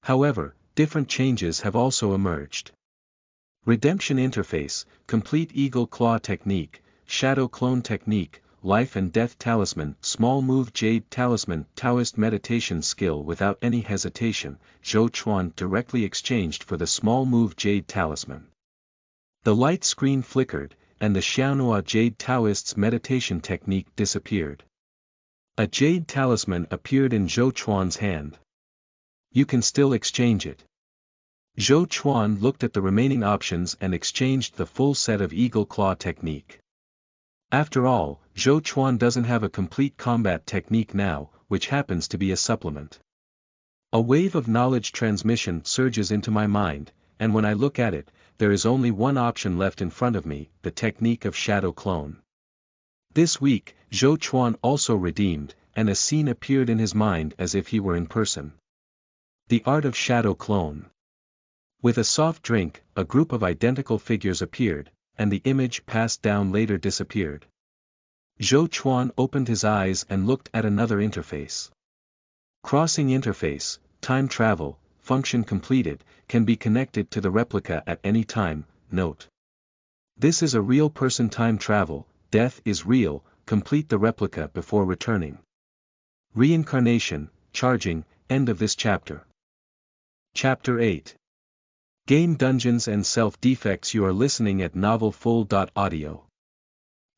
However, different changes have also emerged. Redemption Interface, Complete Eagle Claw Technique, Shadow Clone Technique, Life and Death Talisman, Small Move Jade Talisman, Taoist Meditation Skill. Without any hesitation, Zhou Chuan directly exchanged for the Small Move Jade Talisman. The light screen flickered, and the Xianhua Jade Taoist's meditation technique disappeared. A jade talisman appeared in Zhou Chuan's hand. You can still exchange it. Zhou Chuan looked at the remaining options and exchanged the full set of Eagle Claw technique. After all, Zhou Chuan doesn't have a complete combat technique now, which happens to be a supplement. A wave of knowledge transmission surges into my mind, and when I look at it, there is only one option left in front of me, the technique of Shadow Clone. This week, Zhou Chuan also redeemed, and a scene appeared in his mind as if he were in person. The art of Shadow Clone. With a soft drink, a group of identical figures appeared, and the image passed down later disappeared. Zhou Chuan opened his eyes and looked at another interface. Crossing interface, time travel, function completed, can be connected to the replica at any time. Note. This is a real person time travel, death is real, complete the replica before returning. Reincarnation, charging, end of this chapter. Chapter 8. Game Dungeons and Self-Defects. You are listening at novelfull.audio.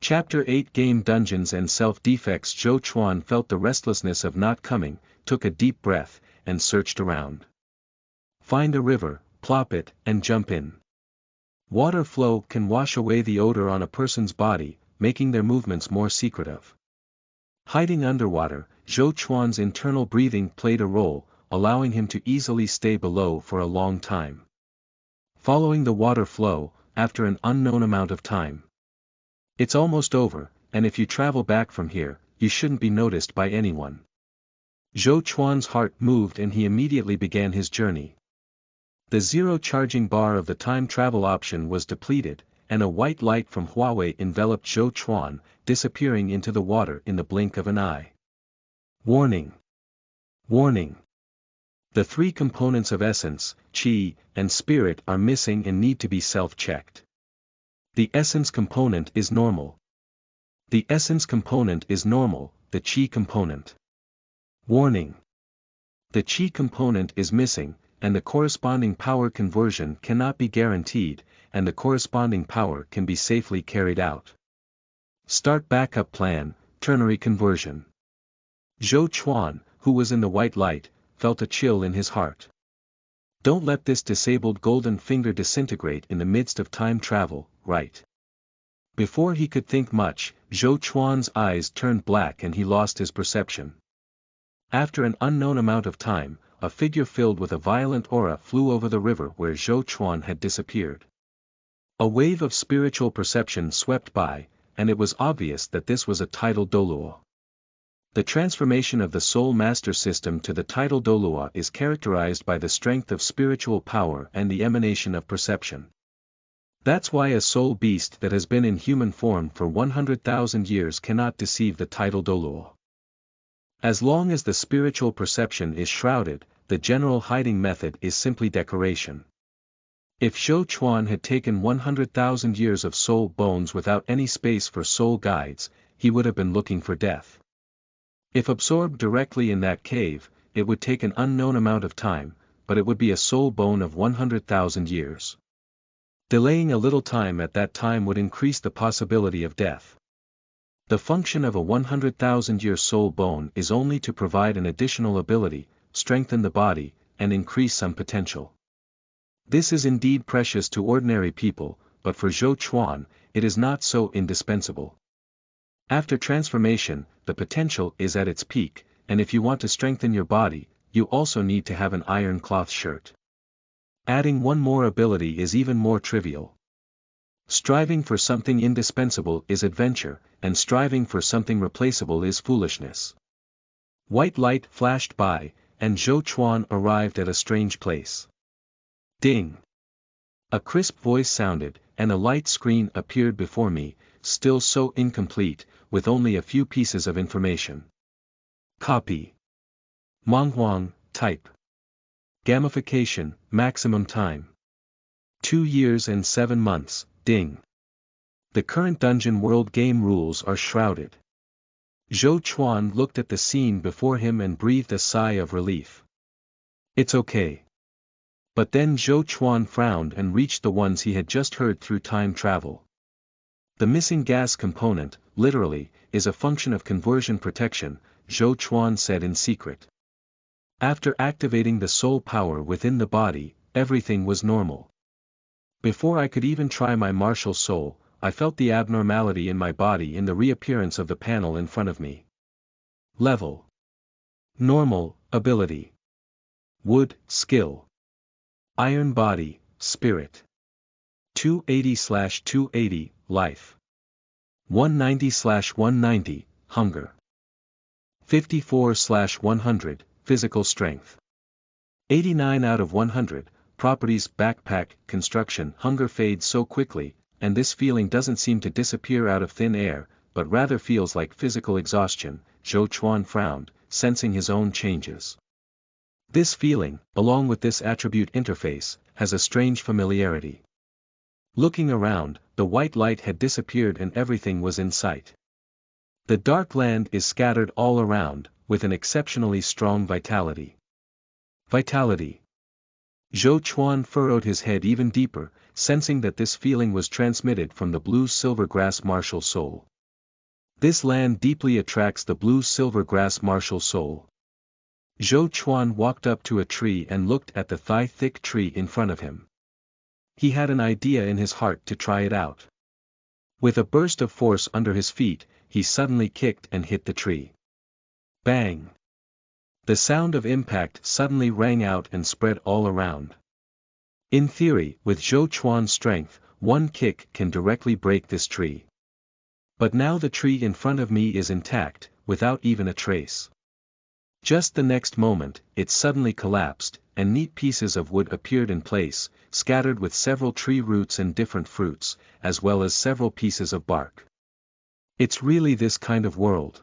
Chapter 8. Game Dungeons and Self-Defects. Zhou Chuan felt the restlessness of not coming, took a deep breath, and searched around. Find a river, plop it, and jump in. Water flow can wash away the odor on a person's body, making their movements more secretive. Hiding underwater, Zhou Chuan's internal breathing played a role, allowing him to easily stay below for a long time. Following the water flow, after an unknown amount of time. It's almost over, and if you travel back from here, you shouldn't be noticed by anyone. Zhou Chuan's heart moved and he immediately began his journey. The zero charging bar of the time travel option was depleted, and a white light from Huawei enveloped Zhou Chuan, disappearing into the water in the blink of an eye. Warning! Warning! The three components of essence, qi, and spirit are missing and need to be self-checked. The essence component is normal. The essence component is normal, the qi component. Warning! The qi component is missing, and the corresponding power conversion cannot be guaranteed, and the corresponding power can be safely carried out. Start backup plan, ternary conversion. Zhou Chuan, who was in the white light, felt a chill in his heart. Don't let this disabled golden finger disintegrate in the midst of time travel, right? Before he could think much, Zhou Chuan's eyes turned black and he lost his perception. After an unknown amount of time, a figure filled with a violent aura flew over the river where Zhou Chuan had disappeared. A wave of spiritual perception swept by, and it was obvious that this was a tidal doluo. The transformation of the Soul Master system to the tidal doluo is characterized by the strength of spiritual power and the emanation of perception. That's why a soul beast that has been in human form for 100,000 years cannot deceive the tidal doluo. As long as the spiritual perception is shrouded, the general hiding method is simply decoration. If Zhou Chuan had taken 100,000 years of soul bones without any space for soul guides, he would have been looking for death. If absorbed directly in that cave, it would take an unknown amount of time, but it would be a soul bone of 100,000 years. Delaying a little time at that time would increase the possibility of death. The function of a 100,000-year soul bone is only to provide an additional ability, strengthen the body, and increase some potential. This is indeed precious to ordinary people, but for Zhou Chuan, it is not so indispensable. After transformation, the potential is at its peak, and if you want to strengthen your body, you also need to have an iron cloth shirt. Adding one more ability is even more trivial. Striving for something indispensable is adventure, and striving for something replaceable is foolishness. White light flashed by, and Zhou Chuan arrived at a strange place. Ding! A crisp voice sounded, and a light screen appeared before me, still so incomplete, with only a few pieces of information. Copy. Monghuang, type. Gamification, maximum time. 2 years and 7 months, ding. The current Dungeon World game rules are shrouded. Zhou Chuan looked at the scene before him and breathed a sigh of relief. It's okay. But then Zhou Chuan frowned and reached the ones he had just heard through time travel. The missing gas component, literally, is a function of conversion protection, Zhou Chuan said in secret. After activating the soul power within the body, everything was normal. Before I could even try my martial soul, I felt the abnormality in my body in the reappearance of the panel in front of me. Level. Normal, ability. Wood, skill. Iron body, spirit. 280/280, life. 190/190, hunger. 54/100, physical strength. 89 out of 100, properties backpack, construction. Hunger fades so quickly, and this feeling doesn't seem to disappear out of thin air, but rather feels like physical exhaustion. Zhou Chuan frowned, sensing his own changes. This feeling, along with this attribute interface, has a strange familiarity. Looking around, the white light had disappeared and everything was in sight. The dark land is scattered all around, with an exceptionally strong vitality. Vitality. Zhou Chuan furrowed his head even deeper, sensing that this feeling was transmitted from the blue-silver grass martial soul. This land deeply attracts the blue-silver grass martial soul. Zhou Chuan walked up to a tree and looked at the thigh-thick tree in front of him. He had an idea in his heart to try it out. With a burst of force under his feet, he suddenly kicked and hit the tree. Bang! The sound of impact suddenly rang out and spread all around. In theory, with Zhou Chuan's strength, one kick can directly break this tree. But now the tree in front of me is intact, without even a trace. Just the next moment, it suddenly collapsed, and neat pieces of wood appeared in place, scattered with several tree roots and different fruits, as well as several pieces of bark. It's really this kind of world.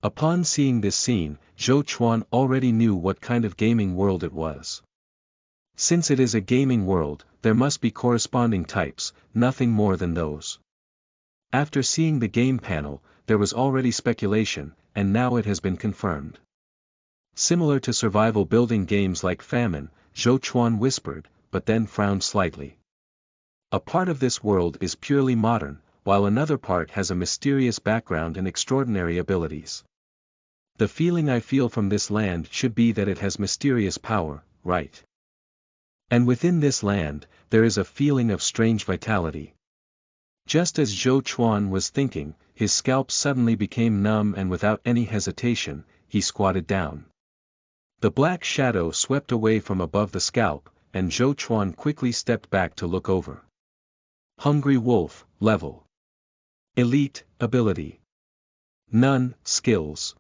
Upon seeing this scene, Zhou Chuan already knew what kind of gaming world it was. Since it is a gaming world, there must be corresponding types, nothing more than those. After seeing the game panel, there was already speculation, and now it has been confirmed. Similar to survival building games like Famine, Zhou Chuan whispered, but then frowned slightly. A part of this world is purely modern, while another part has a mysterious background and extraordinary abilities. The feeling I feel from this land should be that it has mysterious power, right? And within this land, there is a feeling of strange vitality. Just as Zhou Chuan was thinking, his scalp suddenly became numb and without any hesitation, he squatted down. The black shadow swept away from above the scalp, and Zhou Chuan quickly stepped back to look over. Hungry Wolf, Level. Elite, Ability. None, Skills.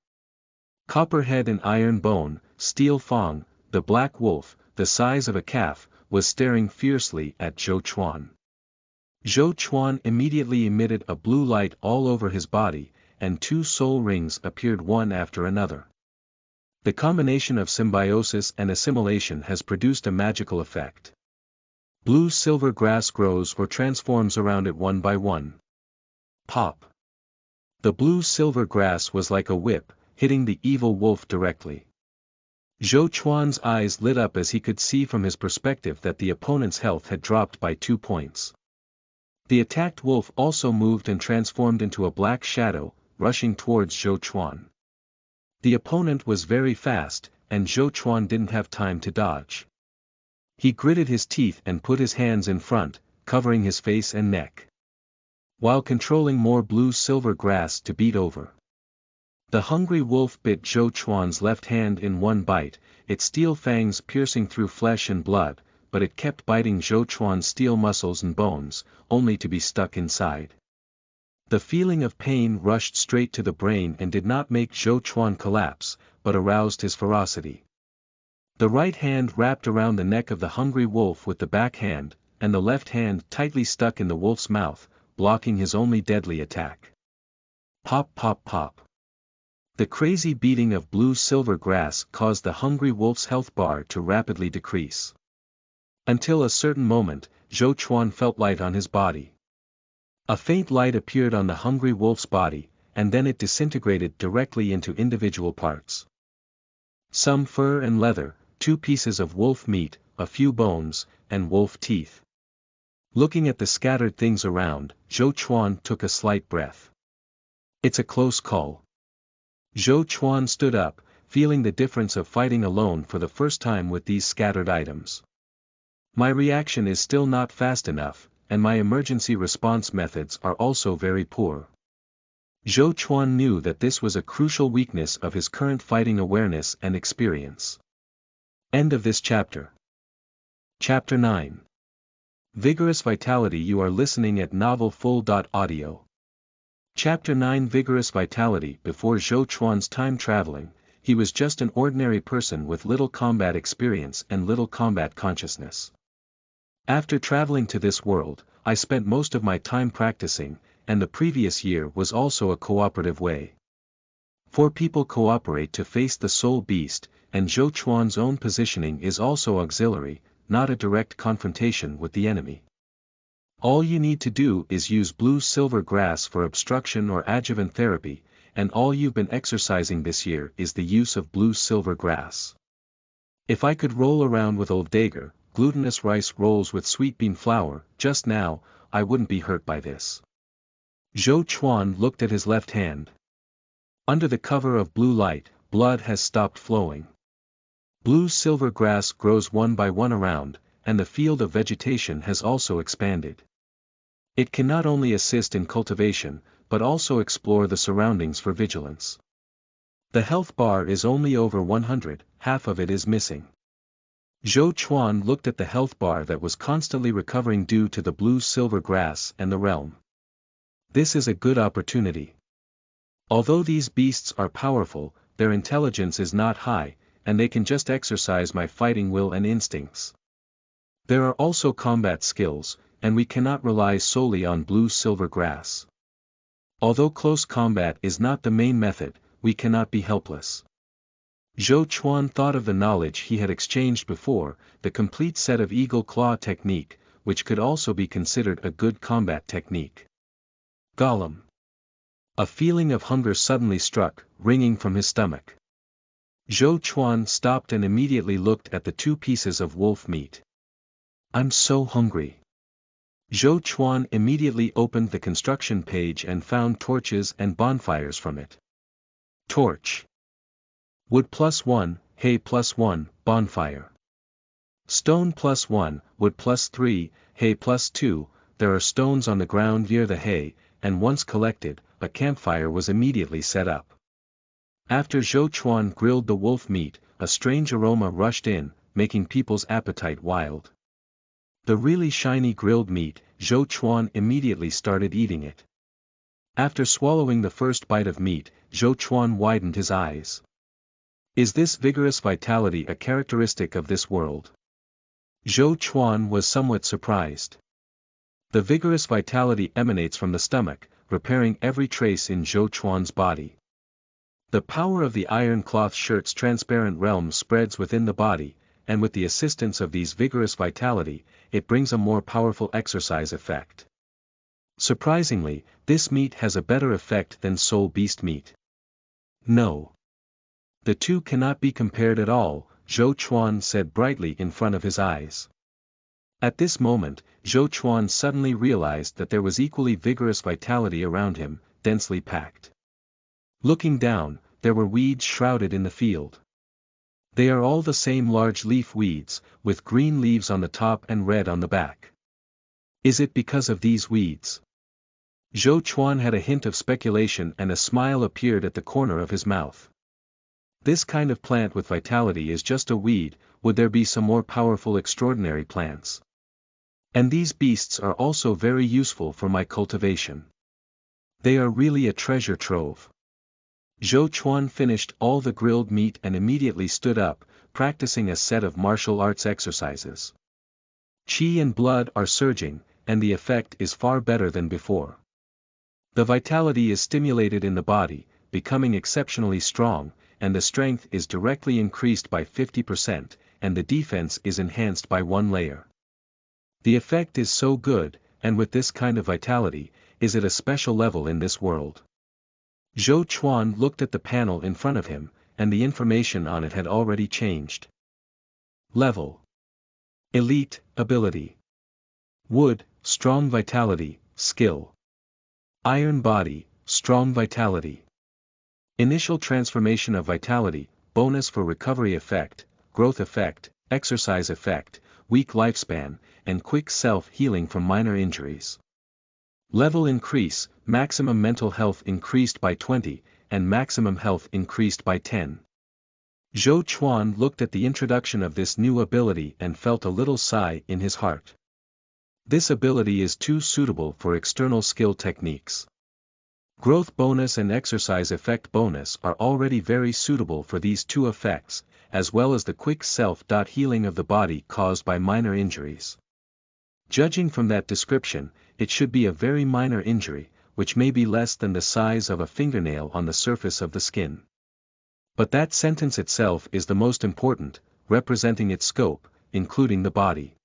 Copperhead and Iron Bone, Steel Fang, the Black Wolf, the size of a calf, was staring fiercely at Zhou Chuan. Zhou Chuan immediately emitted a blue light all over his body, and 2 soul rings appeared one after another. The combination of symbiosis and assimilation has produced a magical effect. Blue-silver grass grows or transforms around it one by one. Pop. The blue-silver grass was like a whip, hitting the evil wolf directly. Zhou Chuan's eyes lit up as he could see from his perspective that the opponent's health had dropped by 2 points. The attacked wolf also moved and transformed into a black shadow, rushing towards Zhou Chuan. The opponent was very fast, and Zhou Chuan didn't have time to dodge. He gritted his teeth and put his hands in front, covering his face and neck, while controlling more blue-silver grass to beat over. The hungry wolf bit Zhou Chuan's left hand in one bite, its steel fangs piercing through flesh and blood, but it kept biting Zhou Chuan's steel muscles and bones, only to be stuck inside. The feeling of pain rushed straight to the brain and did not make Zhou Chuan collapse, but aroused his ferocity. The right hand wrapped around the neck of the hungry wolf with the back hand, and the left hand tightly stuck in the wolf's mouth, blocking his only deadly attack. Pop pop pop. The crazy beating of blue-silver grass caused the hungry wolf's health bar to rapidly decrease. Until a certain moment, Zhou Chuan felt light on his body. A faint light appeared on the hungry wolf's body, and then it disintegrated directly into individual parts. Some fur and leather, 2 pieces of wolf meat, a few bones, and wolf teeth. Looking at the scattered things around, Zhou Chuan took a slight breath. It's a close call. Zhou Chuan stood up, feeling the difference of fighting alone for the first time with these scattered items. My reaction is still not fast enough, and my emergency response methods are also very poor. Zhou Chuan knew that this was a crucial weakness of his current fighting awareness and experience. End of this chapter. Chapter 9. Vigorous Vitality. You are listening at novelfull.audio. Chapter 9. Vigorous Vitality. Before Zhou Chuan's time traveling, he was just an ordinary person with little combat experience and little combat consciousness. After traveling to this world, I spent most of my time practicing, and the previous year was also a cooperative way. 4 people cooperate to face the soul beast, and Zhou Chuan's own positioning is also auxiliary, not a direct confrontation with the enemy. All you need to do is use blue-silver grass for obstruction or adjuvant therapy, and all you've been exercising this year is the use of blue-silver grass. If I could roll around with old Dager, glutinous rice rolls with sweet bean flour, just now, I wouldn't be hurt by this. Zhou Chuan looked at his left hand. Under the cover of blue light, blood has stopped flowing. Blue-silver grass grows one by one around, and the field of vegetation has also expanded. It can not only assist in cultivation, but also explore the surroundings for vigilance. The health bar is only over 100, half of it is missing. Zhou Chuan looked at the health bar that was constantly recovering due to the blue-silver grass and the realm. This is a good opportunity. Although these beasts are powerful, their intelligence is not high, and they can just exercise my fighting will and instincts. There are also combat skills, and we cannot rely solely on blue-silver grass. Although close combat is not the main method, we cannot be helpless. Zhou Chuan thought of the knowledge he had exchanged before, the complete set of eagle claw technique, which could also be considered a good combat technique. Gollum. A feeling of hunger suddenly struck, ringing from his stomach. Zhou Chuan stopped and immediately looked at the 2 pieces of wolf meat. I'm so hungry. Zhou Chuan immediately opened the construction page and found torches and bonfires from it. Torch. Wood +1, hay +1, bonfire. Stone +1, wood +3, hay +2, there are stones on the ground near the hay, and once collected, a campfire was immediately set up. After Zhou Chuan grilled the wolf meat, a strange aroma rushed in, making people's appetite wild. The really shiny grilled meat, Zhou Chuan immediately started eating it. After swallowing the first bite of meat, Zhou Chuan widened his eyes. Is this vigorous vitality a characteristic of this world? Zhou Chuan was somewhat surprised. The vigorous vitality emanates from the stomach, repairing every trace in Zhou Chuan's body. The power of the iron cloth shirt's transparent realm spreads within the body, and with the assistance of these vigorous vitality, it brings a more powerful exercise effect. Surprisingly, this meat has a better effect than soul beast meat. No. The two cannot be compared at all, Zhou Chuan said brightly in front of his eyes. At this moment, Zhou Chuan suddenly realized that there was equally vigorous vitality around him, densely packed. Looking down, there were weeds shrouded in the field. They are all the same large leaf weeds, with green leaves on the top and red on the back. Is it because of these weeds? Zhou Chuan had a hint of speculation and a smile appeared at the corner of his mouth. This kind of plant with vitality is just a weed, would there be some more powerful extraordinary plants? And these beasts are also very useful for my cultivation. They are really a treasure trove. Zhou Chuan finished all the grilled meat and immediately stood up, practicing a set of martial arts exercises. Qi and blood are surging, and the effect is far better than before. The vitality is stimulated in the body, becoming exceptionally strong, and the strength is directly increased by 50%, and the defense is enhanced by 1 layer. The effect is so good, and with this kind of vitality, is it a special level in this world? Zhou Chuan looked at the panel in front of him, and the information on it had already changed. Level. Elite, ability. Wood, strong vitality, skill. Iron body, strong vitality. Initial transformation of vitality, bonus for recovery effect, growth effect, exercise effect, weak lifespan, and quick self-healing from minor injuries. Level increase, maximum mental health increased by 20, and maximum health increased by 10. Zhou Chuan looked at the introduction of this new ability and felt a little sigh in his heart. This ability is too suitable for external skill techniques. Growth bonus and exercise effect bonus are already very suitable for these two effects, as well as the quick self-healing of the body caused by minor injuries. Judging from that description, it should be a very minor injury, which may be less than the size of a fingernail on the surface of the skin. But that sentence itself is the most important, representing its scope, including the body.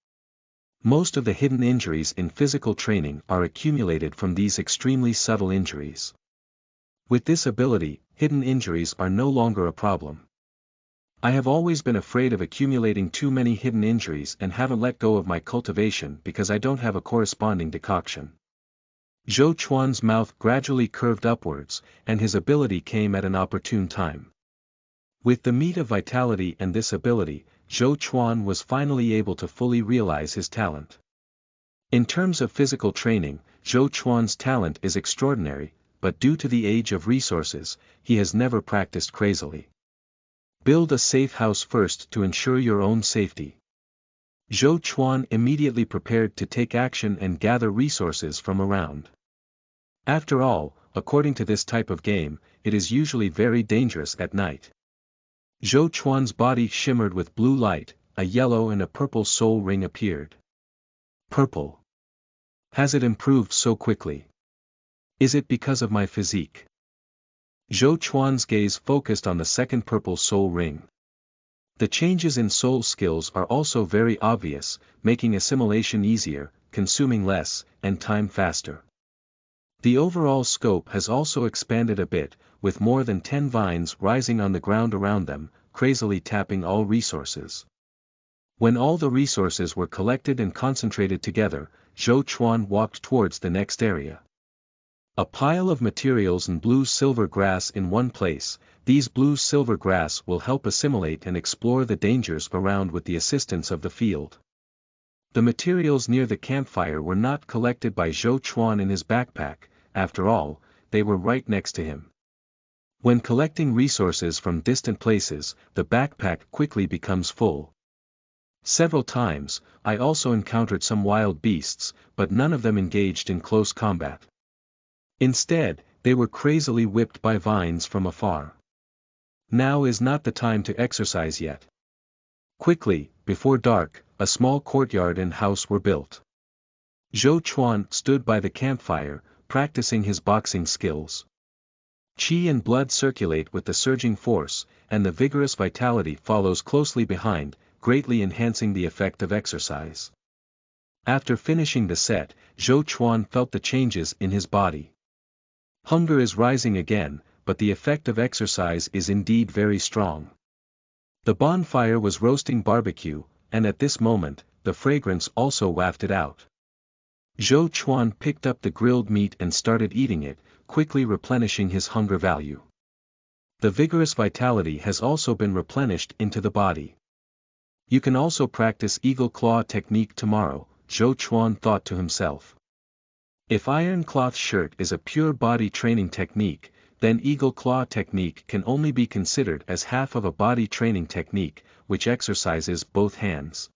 Most of the hidden injuries in physical training are accumulated from these extremely subtle injuries. With this ability, hidden injuries are no longer a problem. I have always been afraid of accumulating too many hidden injuries and haven't let go of my cultivation because I don't have a corresponding decoction. Zhou Chuan's mouth gradually curved upwards, and his ability came at an opportune time. With the meat of vitality and this ability, Zhou Chuan was finally able to fully realize his talent. In terms of physical training, Zhou Chuan's talent is extraordinary, but due to the age of resources, he has never practiced crazily. Build a safe house first to ensure your own safety. Zhou Chuan immediately prepared to take action and gather resources from around. After all, according to this type of game, it is usually very dangerous at night. Zhou Chuan's body shimmered with blue light, a yellow and a purple soul ring appeared. Purple. Has it improved so quickly? Is it because of my physique? Zhou Chuan's gaze focused on the second purple soul ring. The changes in soul skills are also very obvious, making assimilation easier, consuming less, and time faster. The overall scope has also expanded a bit, with more than 10 vines rising on the ground around them, crazily tapping all resources. When all the resources were collected and concentrated together, Zhou Chuan walked towards the next area. A pile of materials and blue-silver grass in one place, these blue-silver grass will help assimilate and explore the dangers around with the assistance of the field. The materials near the campfire were not collected by Zhou Chuan in his backpack, after all, they were right next to him. When collecting resources from distant places, the backpack quickly becomes full. Several times, I also encountered some wild beasts, but none of them engaged in close combat. Instead, they were crazily whipped by vines from afar. Now is not the time to exercise yet. Quickly, before dark, a small courtyard and house were built. Zhou Chuan stood by the campfire, practicing his boxing skills. Qi and blood circulate with the surging force, and the vigorous vitality follows closely behind, greatly enhancing the effect of exercise. After finishing the set, Zhou Chuan felt the changes in his body. Hunger is rising again, but the effect of exercise is indeed very strong. The bonfire was roasting barbecue, and at this moment, the fragrance also wafted out. Zhou Chuan picked up the grilled meat and started eating it, quickly replenishing his hunger value. The vigorous vitality has also been replenished into the body. You can also practice eagle claw technique tomorrow, Zhou Chuan thought to himself. If iron cloth shirt is a pure body training technique, then eagle claw technique can only be considered as half of a body training technique, which exercises both hands.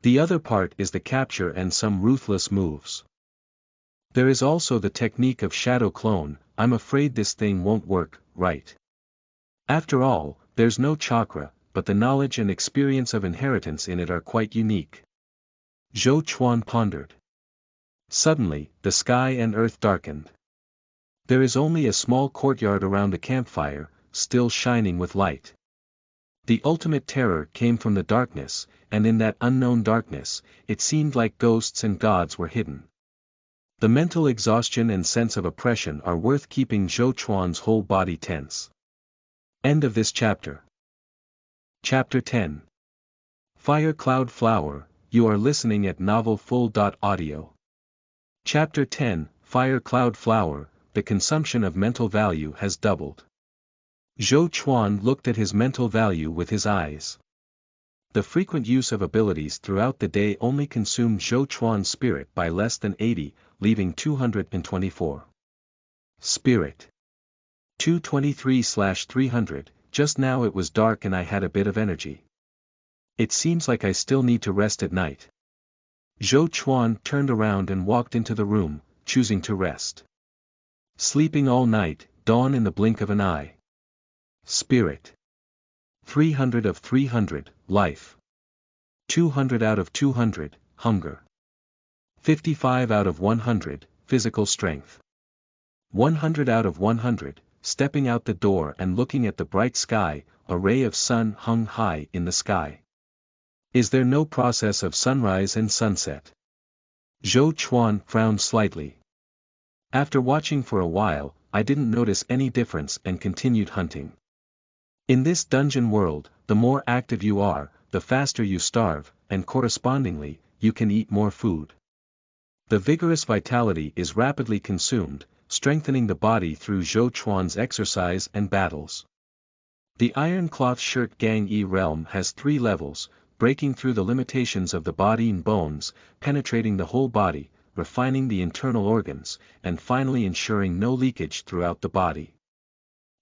The other part is the capture and some ruthless moves. There is also the technique of shadow clone. I'm afraid this thing won't work, right? After all, there's no chakra, but the knowledge and experience of inheritance in it are quite unique. Zhou Chuan pondered. Suddenly, the sky and earth darkened. There is only a small courtyard around a campfire, still shining with light. The ultimate terror came from the darkness, and in that unknown darkness, it seemed like ghosts and gods were hidden. The mental exhaustion and sense of oppression are worth keeping Zhou Chuan's whole body tense. End of this chapter. Chapter 10. Fire Cloud Flower. You are listening at novelfull.audio. Chapter 10. Fire Cloud Flower. The consumption of mental value has doubled. Zhou Chuan looked at his mental value with his eyes. The frequent use of abilities throughout the day only consumed Zhou Chuan's spirit by less than 80, leaving 224. Spirit. 223/300, just now it was dark and I had a bit of energy. It seems like I still need to rest at night. Zhou Chuan turned around and walked into the room, choosing to rest. Sleeping all night, dawn in the blink of an eye. Spirit. 300 of 300, life. 200 out of 200, hunger. 55 out of 100, physical strength. 100 out of 100, stepping out the door and looking at the bright sky, a ray of sun hung high in the sky. Is there no process of sunrise and sunset? Zhou Chuan frowned slightly. After watching for a while, I didn't notice any difference and continued hunting. In this dungeon world, the more active you are, the faster you starve, and correspondingly, you can eat more food. The vigorous vitality is rapidly consumed, strengthening the body through Zhou Chuan's exercise and battles. The Iron Cloth Shirt Gang E realm has 3 levels, breaking through the limitations of the body and bones, penetrating the whole body, refining the internal organs, and finally ensuring no leakage throughout the body.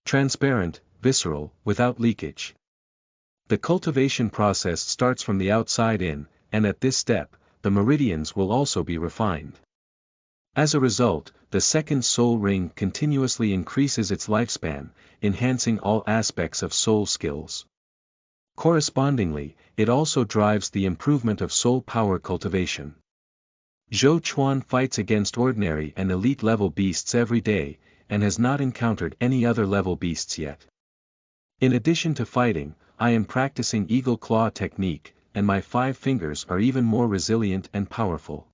Transparent, visceral, without leakage. The cultivation process starts from the outside in, and at this step, the meridians will also be refined. As a result, the second soul ring continuously increases its lifespan, enhancing all aspects of soul skills. Correspondingly, it also drives the improvement of soul power cultivation. Zhou Chuan fights against ordinary and elite level beasts every day, and has not encountered any other level beasts yet. In addition to fighting, I am practicing eagle claw technique, and my 5 fingers are even more resilient and powerful.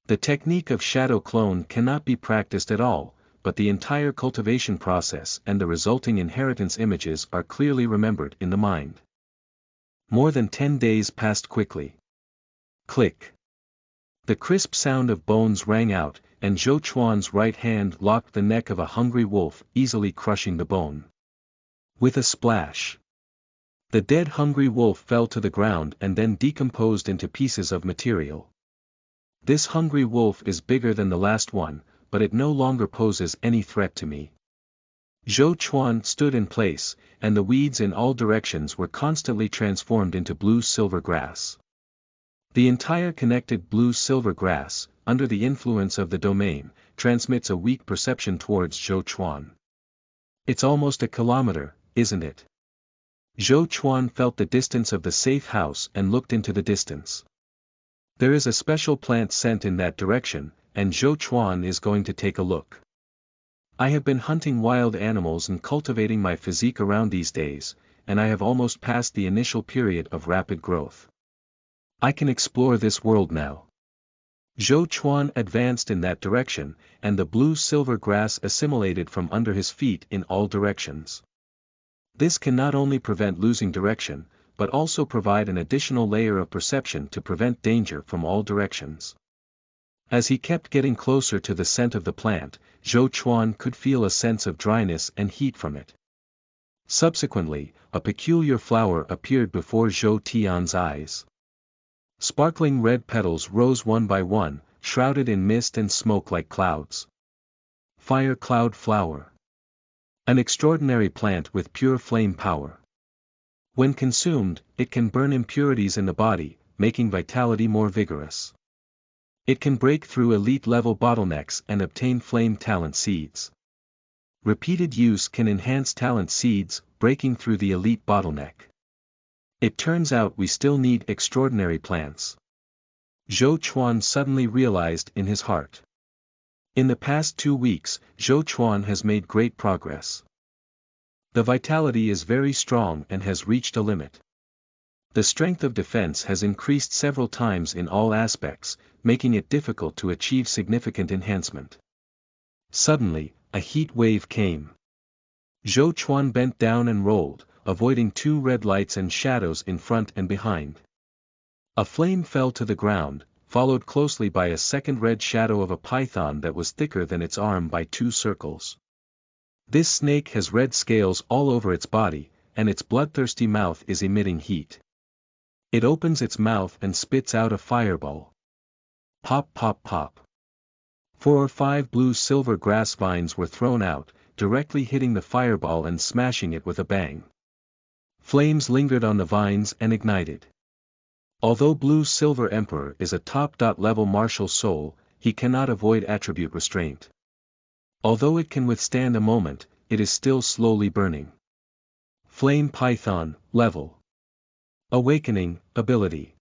The technique of shadow clone cannot be practiced at all, but the entire cultivation process and the resulting inheritance images are clearly remembered in the mind. More than 10 days passed quickly. Click. The crisp sound of bones rang out, and Zhou Chuan's right hand locked the neck of a hungry wolf, easily crushing the bone. With a splash. The dead hungry wolf fell to the ground and then decomposed into pieces of material. This hungry wolf is bigger than the last one, but it no longer poses any threat to me. Zhou Chuan stood in place, and the weeds in all directions were constantly transformed into blue-silver grass. The entire connected blue-silver grass, under the influence of the domain, transmits a weak perception towards Zhou Chuan. It's almost a kilometer, isn't it? Zhou Chuan felt the distance of the safe house and looked into the distance. There is a special plant scent in that direction, and Zhou Chuan is going to take a look. I have been hunting wild animals and cultivating my physique around these days, and I have almost passed the initial period of rapid growth. I can explore this world now. Zhou Chuan advanced in that direction, and the blue-silver grass assimilated from under his feet in all directions. This can not only prevent losing direction, but also provide an additional layer of perception to prevent danger from all directions. As he kept getting closer to the scent of the plant, Zhou Chuan could feel a sense of dryness and heat from it. Subsequently, a peculiar flower appeared before Zhou Tian's eyes. Sparkling red petals rose one by one, shrouded in mist and smoke like clouds. Fire cloud flower. An extraordinary plant with pure flame power. When consumed, it can burn impurities in the body, making vitality more vigorous. It can break through elite-level bottlenecks and obtain flame talent seeds. Repeated use can enhance talent seeds, breaking through the elite bottleneck. It turns out we still need extraordinary plants. Zhou Chuan suddenly realized in his heart. In the past 2 weeks, Zhou Chuan has made great progress. The vitality is very strong and has reached a limit. The strength of defense has increased several times in all aspects, making it difficult to achieve significant enhancement. Suddenly, a heat wave came. Zhou Chuan bent down and rolled, avoiding 2 red lights and shadows in front and behind. A flame fell to the ground, followed closely by a second red shadow of a python that was thicker than its arm by 2 circles. This snake has red scales all over its body, and its bloodthirsty mouth is emitting heat. It opens its mouth and spits out a fireball. Pop pop pop. 4 or 5 blue-silver grass vines were thrown out, directly hitting the fireball and smashing it with a bang. Flames lingered on the vines and ignited. Although Blue-Silver Emperor is a top-level martial soul, he cannot avoid attribute restraint. Although it can withstand a moment, it is still slowly burning. Flame Python, level. Awakening, ability.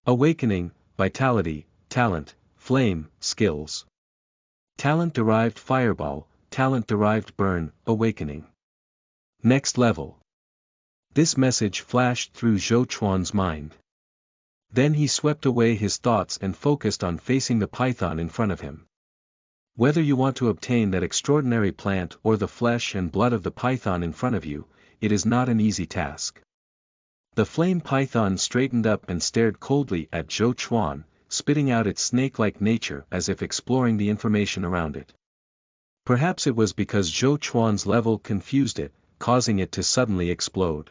Awakening, vitality, talent, flame, skills. Talent-derived fireball, talent-derived burn, awakening. Next level. This message flashed through Zhou Chuan's mind. Then he swept away his thoughts and focused on facing the python in front of him. Whether you want to obtain that extraordinary plant or the flesh and blood of the python in front of you, it is not an easy task. The flame python straightened up and stared coldly at Zhou Chuan, spitting out its snake-like nature as if exploring the information around it. Perhaps it was because Zhou Chuan's level confused it, causing it to suddenly explode.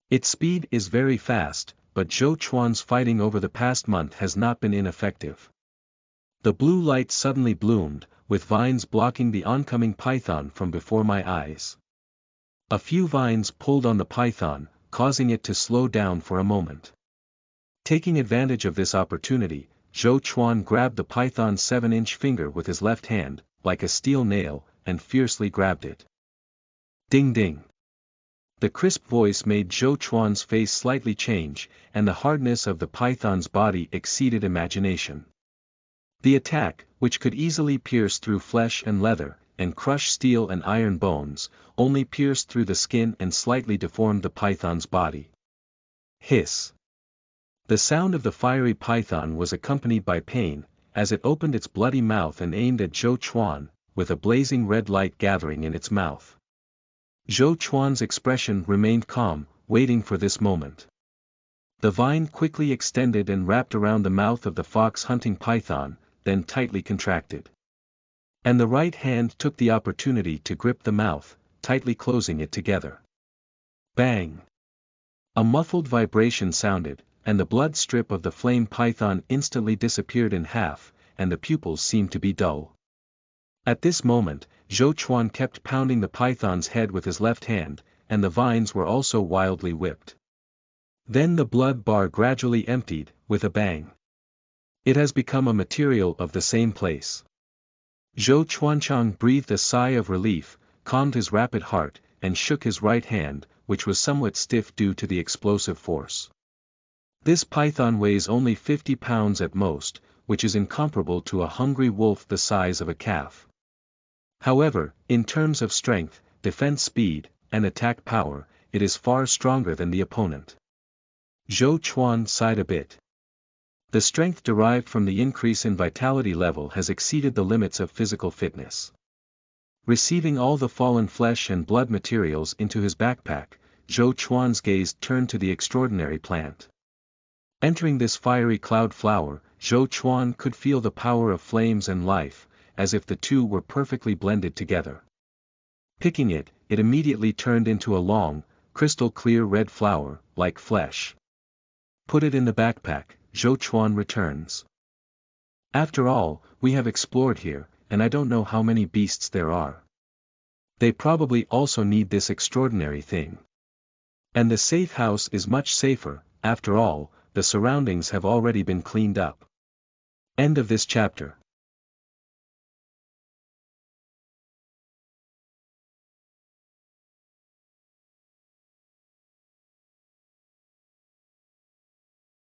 Its speed is very fast, but Zhou Chuan's fighting over the past month has not been ineffective. The blue light suddenly bloomed, with vines blocking the oncoming python from before my eyes. A few vines pulled on the python, causing it to slow down for a moment. Taking advantage of this opportunity, Zhou Chuan grabbed the python's 7-inch finger with his left hand, like a steel nail, and fiercely grabbed it. Ding ding. The crisp voice made Zhou Chuan's face slightly change, and the hardness of the python's body exceeded imagination. The attack, which could easily pierce through flesh and leather, and crush steel and iron bones, only pierced through the skin and slightly deformed the python's body. Hiss. The sound of the fiery python was accompanied by pain, as it opened its bloody mouth and aimed at Zhou Chuan, with a blazing red light gathering in its mouth. Zhou Chuan's expression remained calm, waiting for this moment. The vine quickly extended and wrapped around the mouth of the fox-hunting python, then tightly contracted. And the right hand took the opportunity to grip the mouth, tightly closing it together. Bang! A muffled vibration sounded, and the blood strip of the flame python instantly disappeared in half, and the pupils seemed to be dull. At this moment, Zhou Chuan kept pounding the python's head with his left hand, and the vines were also wildly whipped. Then the blood bar gradually emptied, with a bang. It has become a material of the same place. Zhou Chuanchang breathed a sigh of relief, calmed his rapid heart, and shook his right hand, which was somewhat stiff due to the explosive force. This python weighs only 50 pounds at most, which is incomparable to a hungry wolf the size of a calf. However, in terms of strength, defense speed, and attack power, it is far stronger than the opponent. Zhou Chuan sighed a bit. The strength derived from the increase in vitality level has exceeded the limits of physical fitness. Receiving all the fallen flesh and blood materials into his backpack, Zhou Chuan's gaze turned to the extraordinary plant. Entering this fiery cloud flower, Zhou Chuan could feel the power of flames and life, as if the two were perfectly blended together. Picking it, it immediately turned into a long, crystal-clear red flower, like flesh. Put it in the backpack, Zhou Chuan returns. After all, we have explored here, and I don't know how many beasts there are. They probably also need this extraordinary thing. And the safe house is much safer, after all, the surroundings have already been cleaned up. End of this chapter.